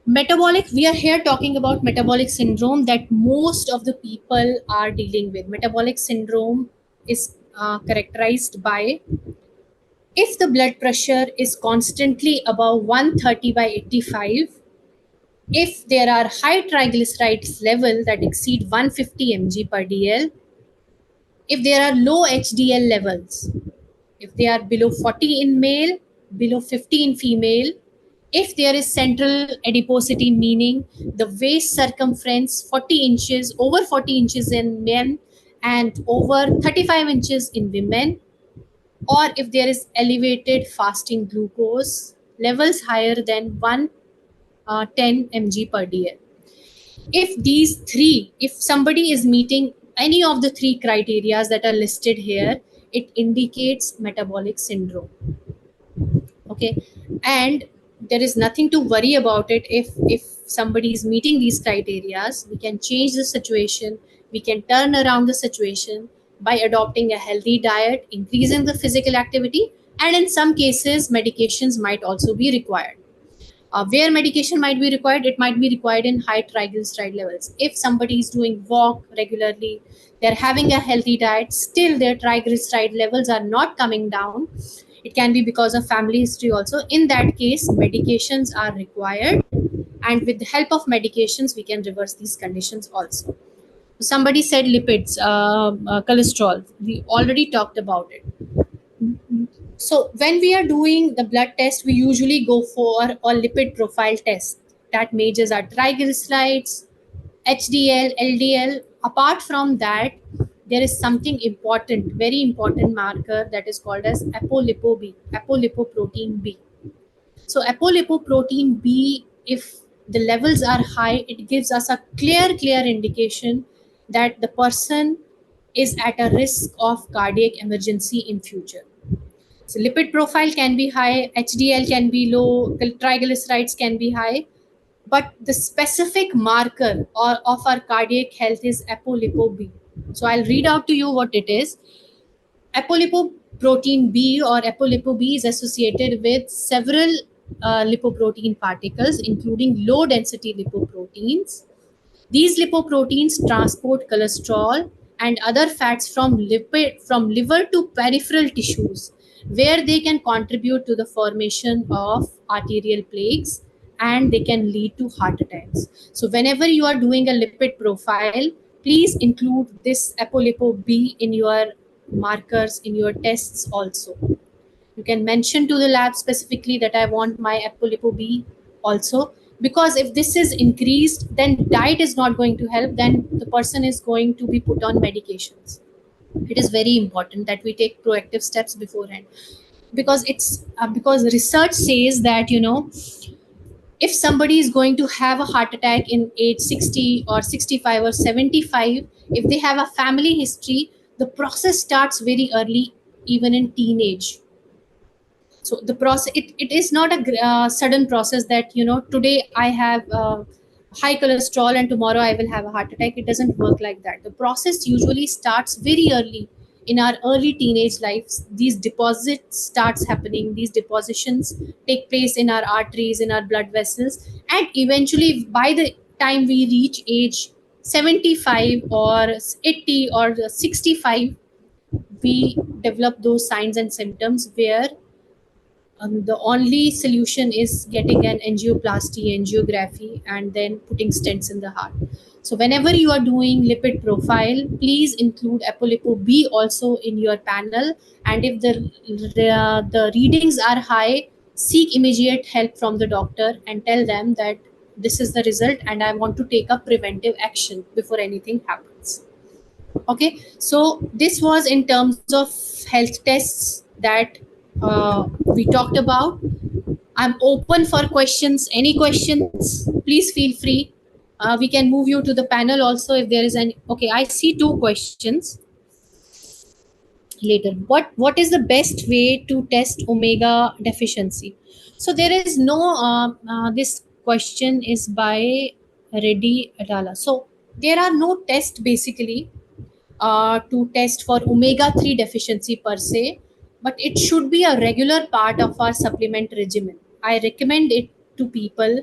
Metabolic, we are here talking about metabolic syndrome that most of the people are dealing with. Metabolic syndrome is characterized by if the blood pressure is constantly above 130 by 85, if there are high triglycerides level that exceed 150 mg per dl, if there are low HDL levels, if they are below 40 in male, below 50 in female, if there is central adiposity, meaning the waist circumference 40 inches, over 40 inches in men and over 35 inches in women, or if there is elevated fasting glucose levels higher than 110 mg per dl. If somebody is meeting any of the three criterias that are listed here, it indicates metabolic syndrome. Okay, and there is nothing to worry about it. If somebody is meeting these criterias, we can change the situation, we can turn around the situation by adopting a healthy diet, increasing the physical activity, and in some cases medications might also be required. Where medication might be required, it might be required in high triglyceride levels. If somebody is doing walk regularly, they're having a healthy diet, still their triglyceride levels are not coming down, it can be because of family history also. In that case, medications are required, and with the help of medications we can reverse these conditions also. Somebody said lipids, cholesterol, we already talked about it. So when we are doing the blood test, we usually go for a lipid profile test that measures our triglycerides, HDL, LDL. Apart from that, there is something important, very important marker that is called as apolipoprotein B. So apolipoprotein B, if the levels are high, it gives us a clear indication that the person is at a risk of cardiac emergency in future. So lipid profile can be high, HDL can be low, triglycerides can be high, but the specific marker of our cardiac health is apolipoB. So I'll read out to you what it is. Apolipoprotein B or apolipoB is associated with several lipoprotein particles, including low density lipoproteins. These lipoproteins transport cholesterol and other fats from liver to peripheral tissues, where they can contribute to the formation of arterial plaques and they can lead to heart attacks. So whenever you are doing a lipid profile, please include this apolipoB in your markers, in your tests also. You can mention to the lab specifically that I want my apolipoB also, because if this is increased, then diet is not going to help, then the person is going to be put on medications. It is very important that we take proactive steps beforehand, because because research says that, you know, if somebody is going to have a heart attack in age 60 or 65 or 75, if they have a family history, the process starts very early, even in teenage. So the process, it is not a sudden process that, you know, today I have high cholesterol and tomorrow I will have a heart attack. It doesn't work like that. The process usually starts very early in our early teenage lives. These deposits starts happening, these depositions take place in our arteries, in our blood vessels, and eventually by the time we reach age 75 or 80 or 65, we develop those signs and symptoms where the only solution is getting an angioplasty, angiography, and then putting stents in the heart. So whenever you are doing lipid profile, please include apolipoB also in your panel. And if the readings are high, seek immediate help from the doctor and tell them that this is the result and I want to take a preventive action before anything happens. Okay, so this was in terms of health tests that we talked about. I'm open for questions. Any questions, please feel free. We can move you to the panel also if there is any. Okay, I see 2 questions later. What is the best way to test omega deficiency? So there is no this question is by Reddy Adala. So there are no tests basically to test for omega-3 deficiency per se, but it should be a regular part of our supplement regimen. I recommend it to people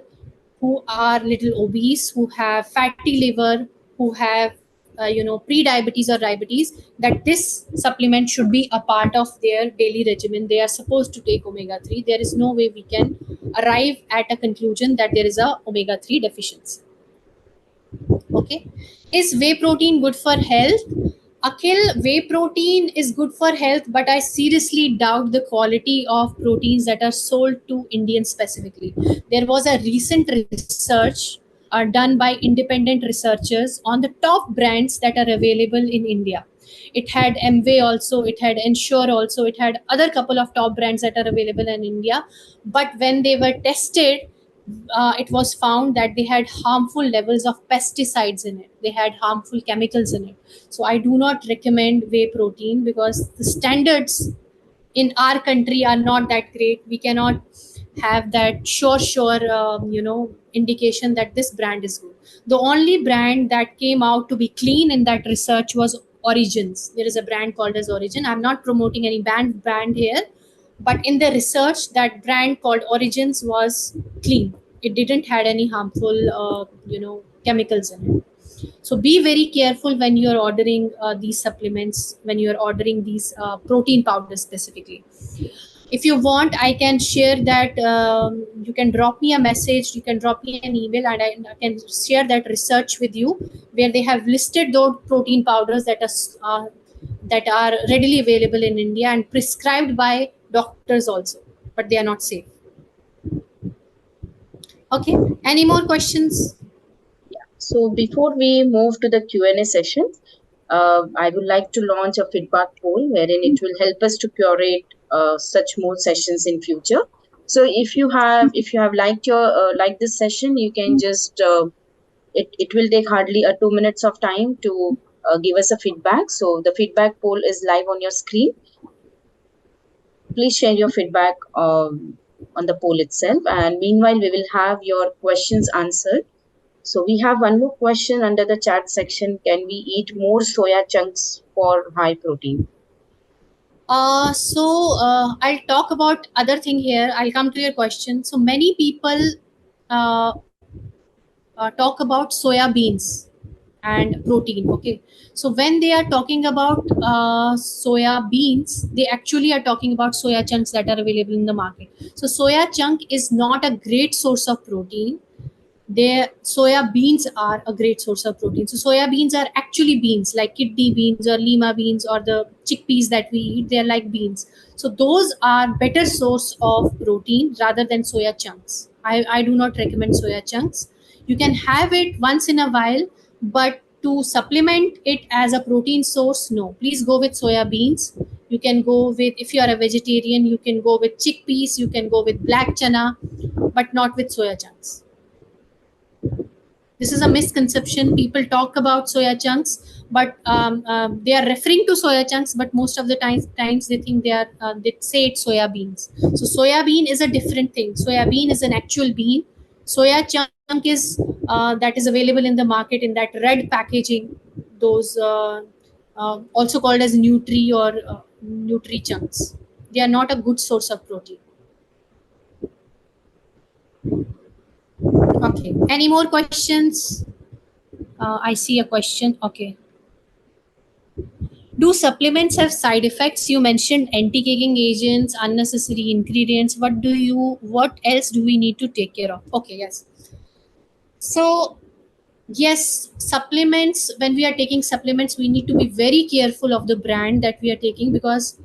who are little obese, who have fatty liver, who have pre-diabetes or diabetes, that this supplement should be a part of their daily regimen. They are supposed to take omega-3. There is no way we can arrive at a conclusion that there is a omega-3 deficiency. Okay, is whey protein good for health? Akhil, whey protein is good for health, but I seriously doubt the quality of proteins that are sold to Indians specifically. There was a recent research done by independent researchers on the top brands that are available in India. It had Amway also, it had Ensure also, it had other couple of top brands that are available in India. But when they were tested, it was found that they had harmful levels of pesticides in it. They had harmful chemicals in it. So I do not recommend whey protein because the standards in our country are not that great. We cannot have that sure indication that this brand is good. The only brand that came out to be clean in that research was Origins. There is a brand called as Origin. I'm not promoting any brand here, but in the research, that brand called Origins was clean. It didn't had any harmful chemicals in it. So be very careful when you're ordering these supplements, when you're ordering these protein powders specifically. If you want, I can share that. You can drop me a message, you can drop me an email, and I can share that research with you, where they have listed those protein powders that are readily available in India and prescribed by doctors also, but they are not safe. Okay, any more questions? So before we move to the Q&A session, I would like to launch a feedback poll wherein it will help us to curate such more sessions in future. So if you have liked this session, you can just it will take hardly 2 minutes of time to give us a feedback. So the feedback poll is live on your screen. Please share your feedback on the poll itself. And meanwhile, we will have your questions answered. So we have one more question under the chat section. Can we eat more soya chunks for high protein? I'll talk about other thing here. I'll come to your question. So many people uh, talk about soya beans and protein. Okay, so when they are talking about soya beans, they actually are talking about soya chunks that are available in the market. So soya chunk is not a great source of protein. Their soya beans are a great source of protein. So soya beans are actually beans like kidney beans or lima beans or the chickpeas that we eat. They are like beans. So those are better source of protein rather than soya chunks. I do not recommend soya chunks. You can have it once in a while, but to supplement it as a protein source, no. Please go with soya beans. You can go with, if you are a vegetarian, you can go with chickpeas, you can go with black chana, but not with soya chunks. This is a misconception. People talk about soya chunks, but they are referring to soya chunks. But most of the times they think they say it's soya beans. So soya bean is a different thing. Soya bean is an actual bean. Soya chunk is that is available in the market in that red packaging. Those also called as nutri or nutri chunks. They are not a good source of protein. Okay. Any more questions? I see a question. Okay. Do supplements have side effects? You mentioned anti-caking agents, unnecessary ingredients. What else do we need to take care of? Okay, yes. So, yes, supplements, when we are taking supplements, we need to be very careful of the brand that we are taking, because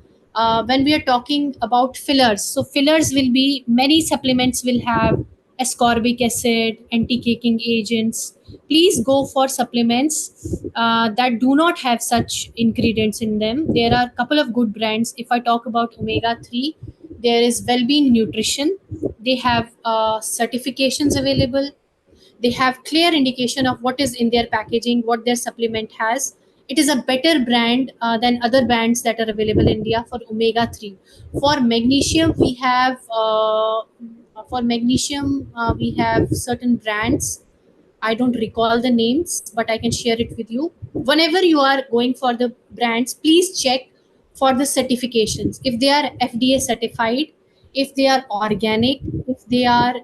when we are talking about fillers, so fillers will be, many supplements will have ascorbic acid, anti-caking agents. Please go for supplements that do not have such ingredients in them. There are a couple of good brands. If I talk about omega 3, there is Wellbeing Nutrition. They have certifications available. They have clear indication of what is in their packaging, what their supplement has. It is a better brand than other brands that are available in India for omega 3. For magnesium, we have certain brands. I don't recall the names, but I can share it with you. Whenever you are going for the brands, please check for the certifications. If they are FDA certified, if they are organic, if they are,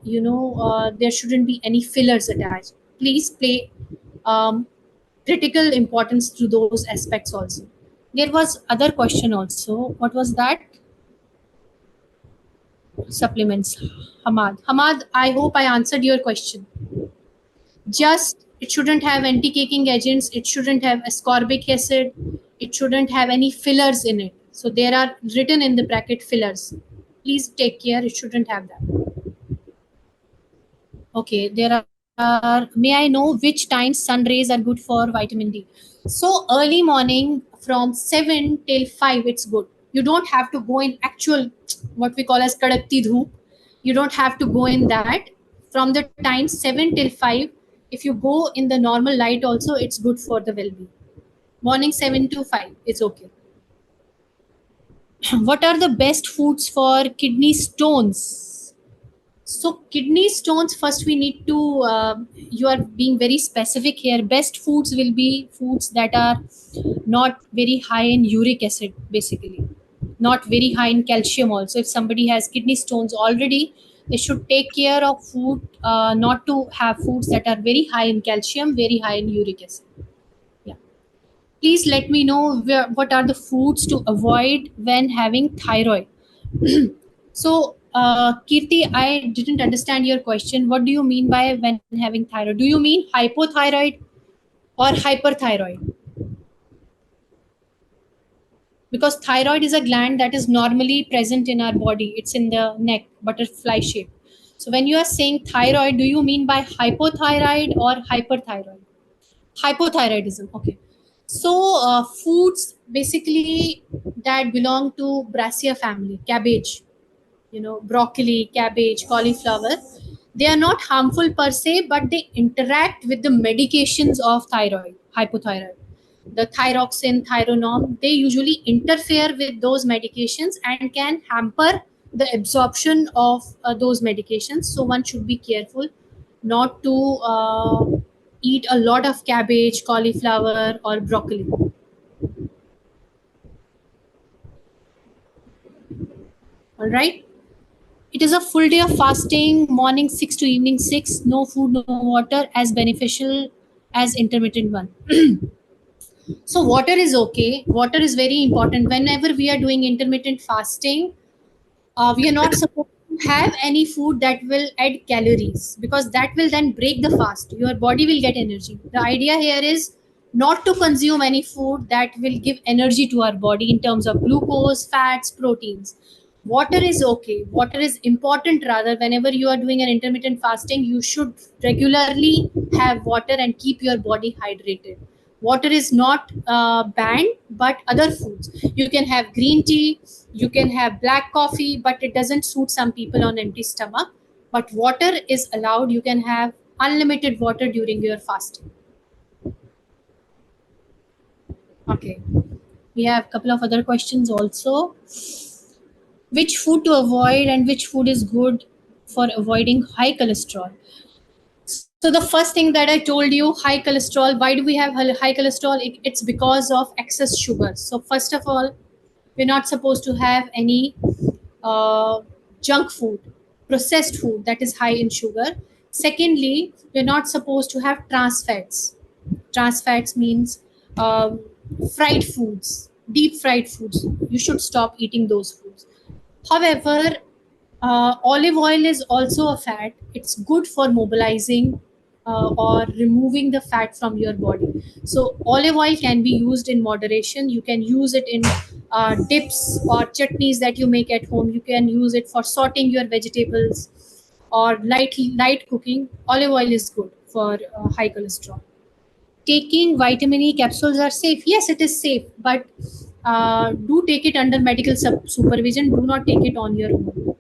there shouldn't be any fillers attached. Please pay critical importance to those aspects also. There was other question also. What was that? Supplements. Hamad, I hope I answered your question. Just, it shouldn't have anti-caking agents, it shouldn't have ascorbic acid, it shouldn't have any fillers in it. So there are written in the bracket fillers. Please take care, it shouldn't have that. Okay, there are, may I know which times sun rays are good for vitamin D? So early morning from 7 till 5, it's good. You don't have to go in actual, what we call as kadakti dhoop. You don't have to go in that. From the time 7 till 5, if you go in the normal light also, it's good for the well-being. Morning 7 to 5, it's okay. What are the best foods for kidney stones? So kidney stones, first we need to, you are being very specific here. Best foods will be foods that are not very high in uric acid, basically. Not very high in calcium also. If somebody has kidney stones already, they should take care of food, not to have foods that are very high in calcium, very high in uric acid. Yeah. Please let me know what are the foods to avoid when having thyroid. So, Kirti, I didn't understand your question. What do you mean by when having thyroid? Do you mean hypothyroid or hyperthyroid? Because thyroid is a gland that is normally present in our body. It's in the neck, butterfly shape. So when you are saying thyroid, do you mean by hypothyroid or hyperthyroid? Hypothyroidism. Okay. So foods basically that belong to Brassica family, cabbage, broccoli, cabbage, cauliflower, they are not harmful per se, but they interact with the medications of thyroid, hypothyroid. the thyroxine, Thyronorm, they usually interfere with those medications and can hamper the absorption of those medications. So one should be careful not to eat a lot of cabbage, cauliflower, or broccoli. All right. It is a full day of fasting, morning 6 to evening 6, no food, no water, as beneficial as intermittent one. So water is okay. Water is very important. Whenever we are doing intermittent fasting, we are not supposed to have any food that will add calories, because that will then break the fast. Your body will get energy. The idea here is not to consume any food that will give energy to our body in terms of glucose, fats, proteins. Water is okay. Water is important. Rather, whenever you are doing an intermittent fasting, you should regularly have water and keep your body hydrated. Water is not banned, but other foods, you can have green tea, you can have black coffee, but it doesn't suit some people on empty stomach. But water is allowed. You can have unlimited water during your fasting. Okay, we have a couple of other questions also. Which food to avoid and which food is good for avoiding high cholesterol? So the first thing that I told you, high cholesterol. Why do we have high cholesterol? It's because of excess sugar. So first of all, we're not supposed to have any junk food, processed food that is high in sugar. Secondly, we're not supposed to have trans fats. Trans fats means fried foods, deep fried foods. You should stop eating those foods. However, olive oil is also a fat. It's good for mobilizing or removing the fat from your body. So, olive oil can be used in moderation. You can use it in dips or chutneys that you make at home. You can use it for sauteing your vegetables or light cooking. Olive oil is good for high cholesterol. Taking vitamin E capsules are safe. Yes, it is safe, but do take it under medical supervision. Do not take it on your own.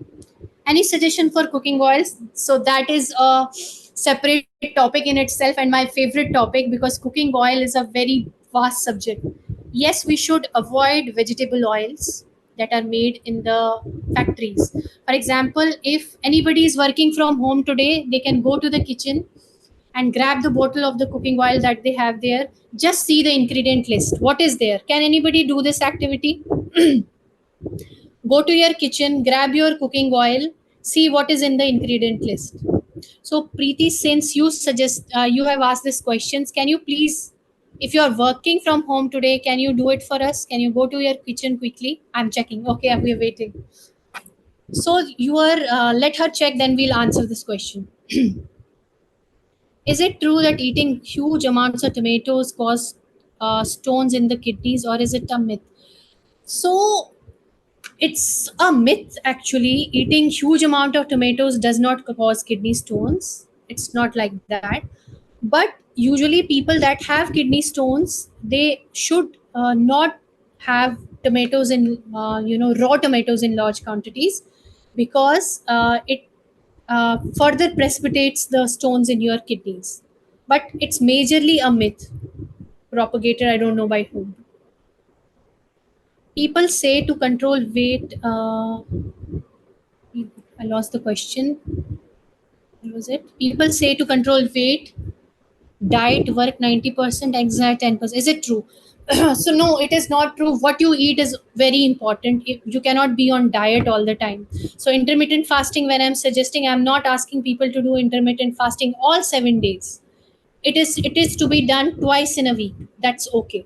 Any suggestion for cooking oils? So that is a separate topic in itself, and my favorite topic, because cooking oil is a very vast subject. Yes, we should avoid vegetable oils that are made in the factories. For example, if anybody is working from home today, they can go to the kitchen and grab the bottle of the cooking oil that they have there. Just see the ingredient list. What is there? Can anybody do this activity? Go to your kitchen, grab your cooking oil, see what is in the ingredient list. So, Preeti, since you have asked these questions, can you please, if you are working from home today, can you do it for us? Can you go to your kitchen quickly? I'm checking. Okay, we are waiting. So, you are, let her check, then we'll answer this question. Is it true that eating huge amounts of tomatoes cause stones in the kidneys, or is it a myth? So, it's a myth actually. Eating huge amount of tomatoes does not cause kidney stones. It's not like that. But usually people that have kidney stones, they should not have tomatoes in raw tomatoes in large quantities, because it further precipitates the stones in your kidneys. But it's majorly a myth propagated, I don't know by whom. People say to control weight. I lost the question. What was it? People say to control weight, diet work 90%, exercise 10%. Is it true? So no, it is not true. What you eat is very important. You cannot be on diet all the time. So intermittent fasting, when I'm suggesting, I'm not asking people to do intermittent fasting all 7 days. It is to be done twice in a week. That's okay.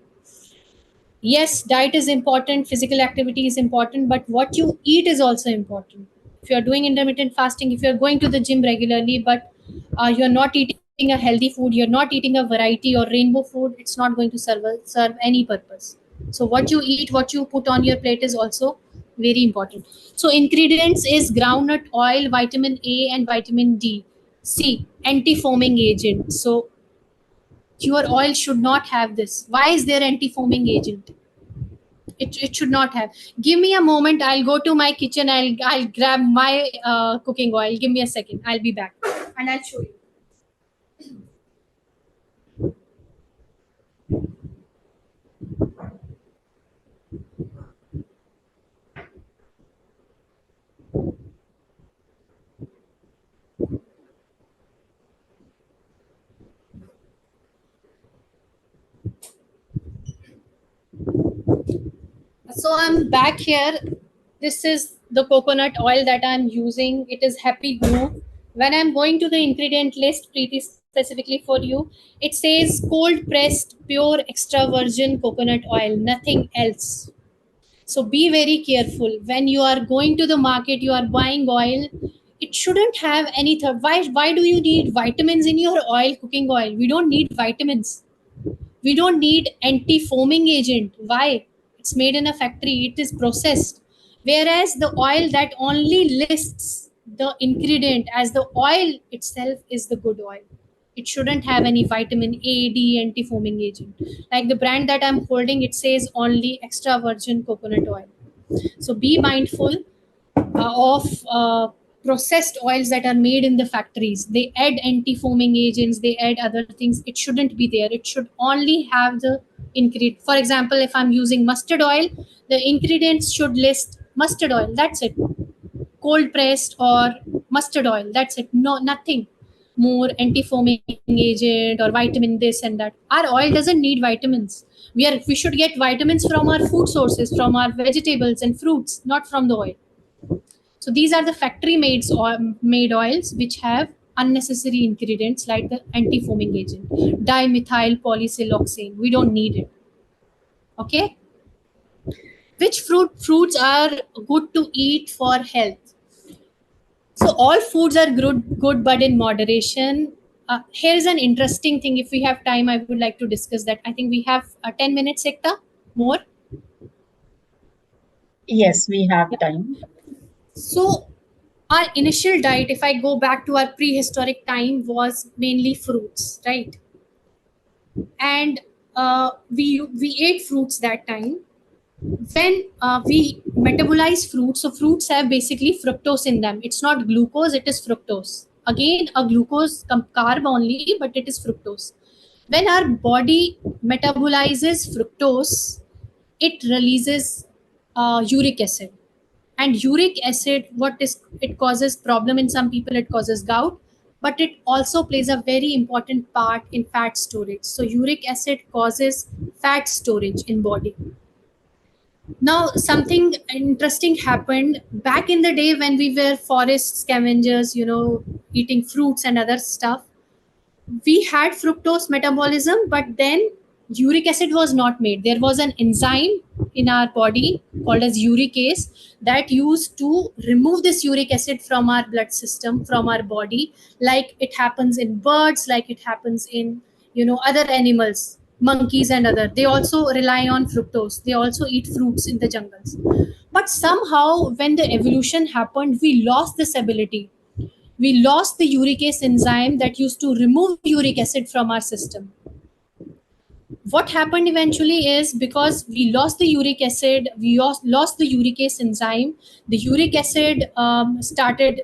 Yes, diet is important, physical activity is important, but what you eat is also important. If you are doing intermittent fasting, if you are going to the gym regularly, but you're not eating a healthy food, you're not eating a variety or rainbow food, it's not going to serve any purpose. So what you eat, what you put on your plate is also very important. So ingredients is groundnut oil, vitamin A and vitamin D. C, anti-foaming agent. So your oil should not have this. Why is there anti-foaming agent? It should not have. Give me a moment. I'll go to my kitchen. I'll grab my cooking oil. Give me a second. I'll be back and I'll show you. So I'm back here. This is the coconut oil that I'm using. It is Happy Glue. When I'm going to the ingredient list, pretty specifically for you, it says cold pressed, pure extra virgin coconut oil, nothing else. So be very careful when you are going to the market. You are buying oil. It shouldn't have any. Why do you need vitamins in your oil? Cooking oil. We don't need vitamins. We don't need anti-foaming agent. Why? It's made in a factory. It is processed. Whereas the oil that only lists the ingredient as the oil itself is the good oil. It shouldn't have any vitamin A, D, anti-foaming agent. Like the brand that I'm holding, it says only extra virgin coconut oil. So be mindful of processed oils that are made in the factories. They add anti-foaming agents, they add other things. It shouldn't be there. It should only have the ingredient. For example, if I'm using mustard oil, the ingredients should list mustard oil. That's it. Cold pressed or mustard oil. That's it. No, nothing more anti-foaming agent or vitamin this and that. Our oil doesn't need vitamins. We should get vitamins from our food sources, from our vegetables and fruits, not from the oil. So these are the factory made oils which have unnecessary ingredients like the anti-foaming agent, dimethyl polysiloxane. We don't need it. Okay. Which fruits are good to eat for health? So all foods are good, but in moderation. Here's an interesting thing. If we have time, I would like to discuss that. I think we have 10 minutes, Ekta. More. Yes, we have time. So our initial diet, if I go back to our prehistoric time, was mainly fruits, right? And we ate fruits that time. When we metabolize fruits, so fruits have basically fructose in them. It's not glucose, it is fructose. Again, a glucose carb only, but it is fructose. When our body metabolizes fructose, it releases uric acid. And uric acid, it causes problem in some people. It causes gout, but it also plays a very important part in fat storage. So uric acid causes fat storage in body. Now something interesting happened back in the day when we were forest scavengers, eating fruits and other stuff. We had fructose metabolism, but then uric acid was not made. There was an enzyme in our body called as uricase that used to remove this uric acid from our blood system, from our body, like it happens in birds, like it happens in other animals, monkeys and other. They also rely on fructose. They also eat fruits in the jungles. But somehow when the evolution happened, we lost this ability. We lost the uricase enzyme that used to remove uric acid from our system. What happened eventually is, because we lost the uric acid, we lost the uricase enzyme, the uric acid started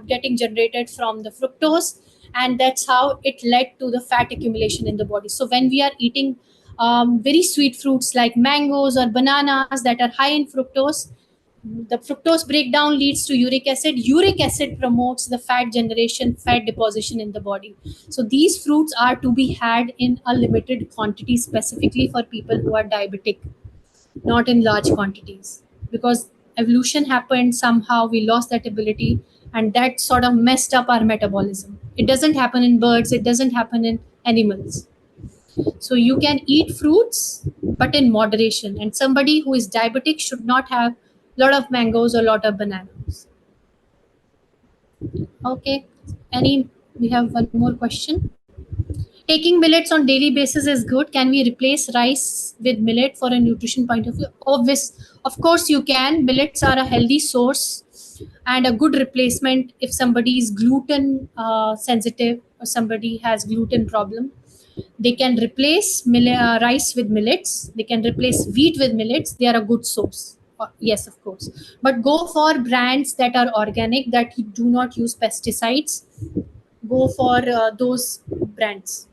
getting generated from the fructose, and that's how it led to the fat accumulation in the body. So when we are eating very sweet fruits like mangoes or bananas that are high in fructose, the fructose breakdown leads to uric acid. Uric acid promotes the fat generation, fat deposition in the body. So these fruits are to be had in a limited quantity, specifically for people who are diabetic, not in large quantities, because evolution happened. Somehow we lost that ability, and that sort of messed up our metabolism. It doesn't happen in birds, it doesn't happen in animals. So you can eat fruits, but in moderation. And somebody who is diabetic should not have a lot of mangoes or a lot of bananas. Okay. We have one more question. Taking millets on daily basis is good. Can we replace rice with millet for a nutrition point of view? Of course you can. Millets are a healthy source and a good replacement if somebody is gluten sensitive or somebody has gluten problem. They can replace rice with millets. They can replace wheat with millets. They are a good source. Yes, of course. But go for brands that are organic, that do not use pesticides. Go for those brands.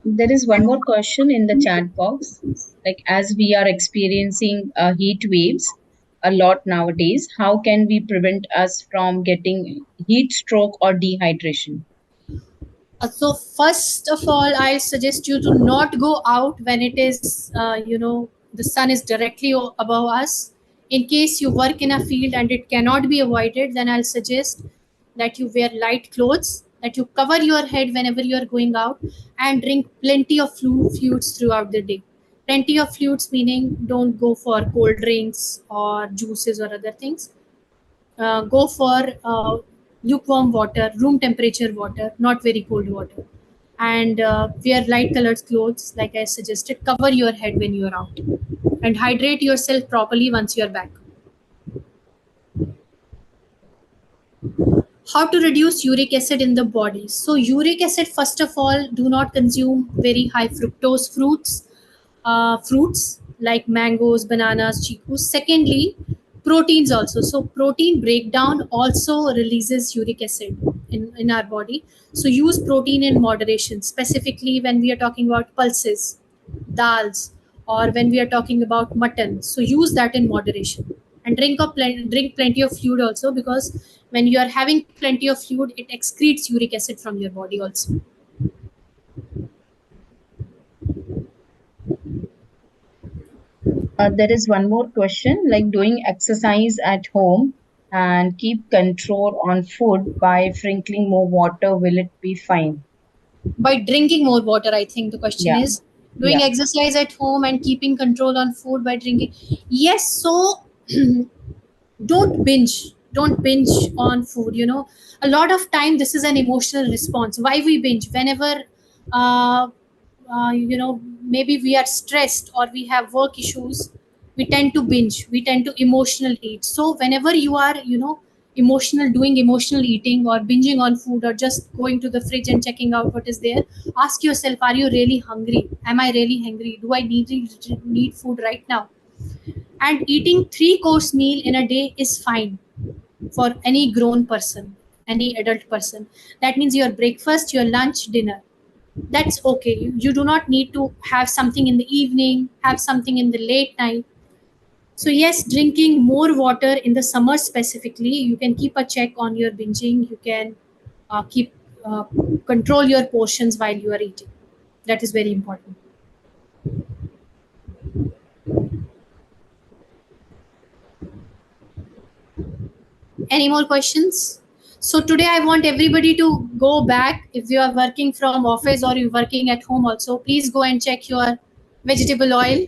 There is one more question in the chat box. Like, as we are experiencing heat waves a lot nowadays, how can we prevent us from getting heat stroke or dehydration? So first of all, I suggest you to not go out when it is, the sun is directly above us. In case you work in a field and it cannot be avoided, then I'll suggest that you wear light clothes, that you cover your head whenever you are going out, and drink plenty of fluids throughout the day. Plenty of fluids meaning don't go for cold drinks or juices or other things. Go for lukewarm water, room temperature water, not very cold water. And wear light colored clothes, like I suggested. Cover your head when you're out. And hydrate yourself properly once you're back. How to reduce uric acid in the body? So, uric acid, first of all, do not consume very high fructose fruits like mangoes, bananas, chicus. Secondly, proteins also. So protein breakdown also releases uric acid in our body. So use protein in moderation, specifically when we are talking about pulses, dals, or when we are talking about mutton. So use that in moderation. And drink plenty of fluid also, because when you are having plenty of fluid, it excretes uric acid from your body also. There is one more question, like doing exercise at home and keep control on food by sprinkling more water, will it be fine? By drinking more water, I think the question Yeah, is. Doing yeah. exercise at home and keeping control on food by drinking. Yes, so don't binge on food. A lot of time this is an emotional response. Why we binge? Whenever uh, maybe we are stressed or we have work issues, we tend to binge, we tend to emotional eat. So whenever you are doing emotional eating or binging on food, or just going to the fridge and checking out what is there, ask yourself, are you really hungry? Am I really hungry? Do I need food right now? And eating 3 course meal in a day is fine for any grown person, any adult person. That means your breakfast, your lunch, dinner. That's okay. You do not need to have something in the evening, have something in the late night. So yes, drinking more water in the summer specifically. You can keep a check on your binging. You can keep control your portions while you are eating. That is very important. Any more questions? So today I want everybody to go back. If you are working from office or you're working at home also, please go and check your vegetable oil,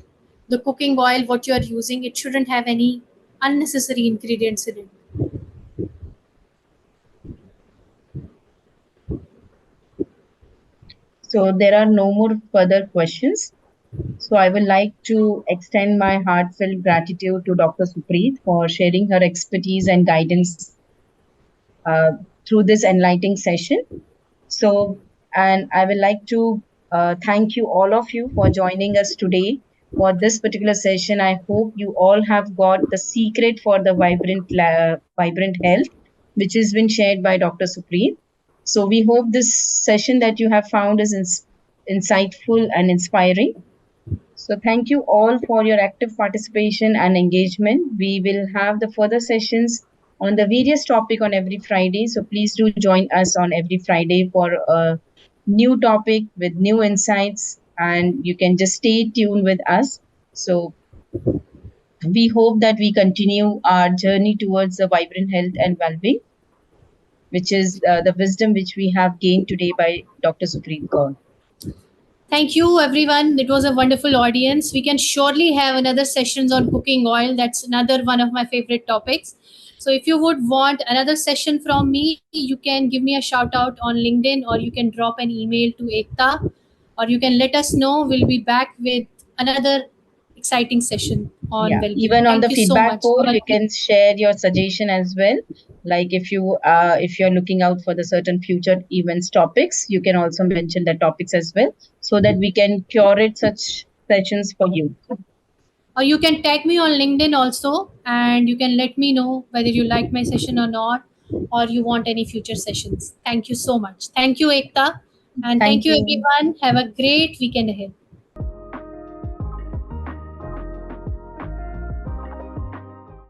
the cooking oil, what you are using. It shouldn't have any unnecessary ingredients in it. So there are no more further questions. So I would like to extend my heartfelt gratitude to Dr. Supreet for sharing her expertise and guidance uh, through this enlightening session. So, and I would like to thank you, all of you, for joining us today for this particular session. I hope you all have got the secret for the vibrant health, which has been shared by Dr. Supreet. So we hope this session that you have found is insightful and inspiring. So thank you all for your active participation and engagement. We will have the further sessions on the various topic on every Friday. So please do join us on every Friday for a new topic with new insights, and you can just stay tuned with us. So we hope that we continue our journey towards the vibrant health and well-being, which is the wisdom which we have gained today by Dr. Supreet Kaur. Thank you, everyone. It was a wonderful audience. We can surely have another sessions on cooking oil. That's another one of my favorite topics. So if you would want another session from me, you can give me a shout out on LinkedIn, or you can drop an email to Ekta, or you can let us know. We'll be back with another exciting session on Yeah, well-being. even on the Thank you so feedback much. poll, you can share your suggestion as well. Like if you're looking out for the certain future events topics, you can also mention the topics as well, so that we can curate such sessions for you. Or you can tag me on LinkedIn also, and you can let me know whether you like my session or not, or you want any future sessions. Thank you so much. Thank you, Ekta. And Thank thank you, you. everyone. Have a great weekend ahead.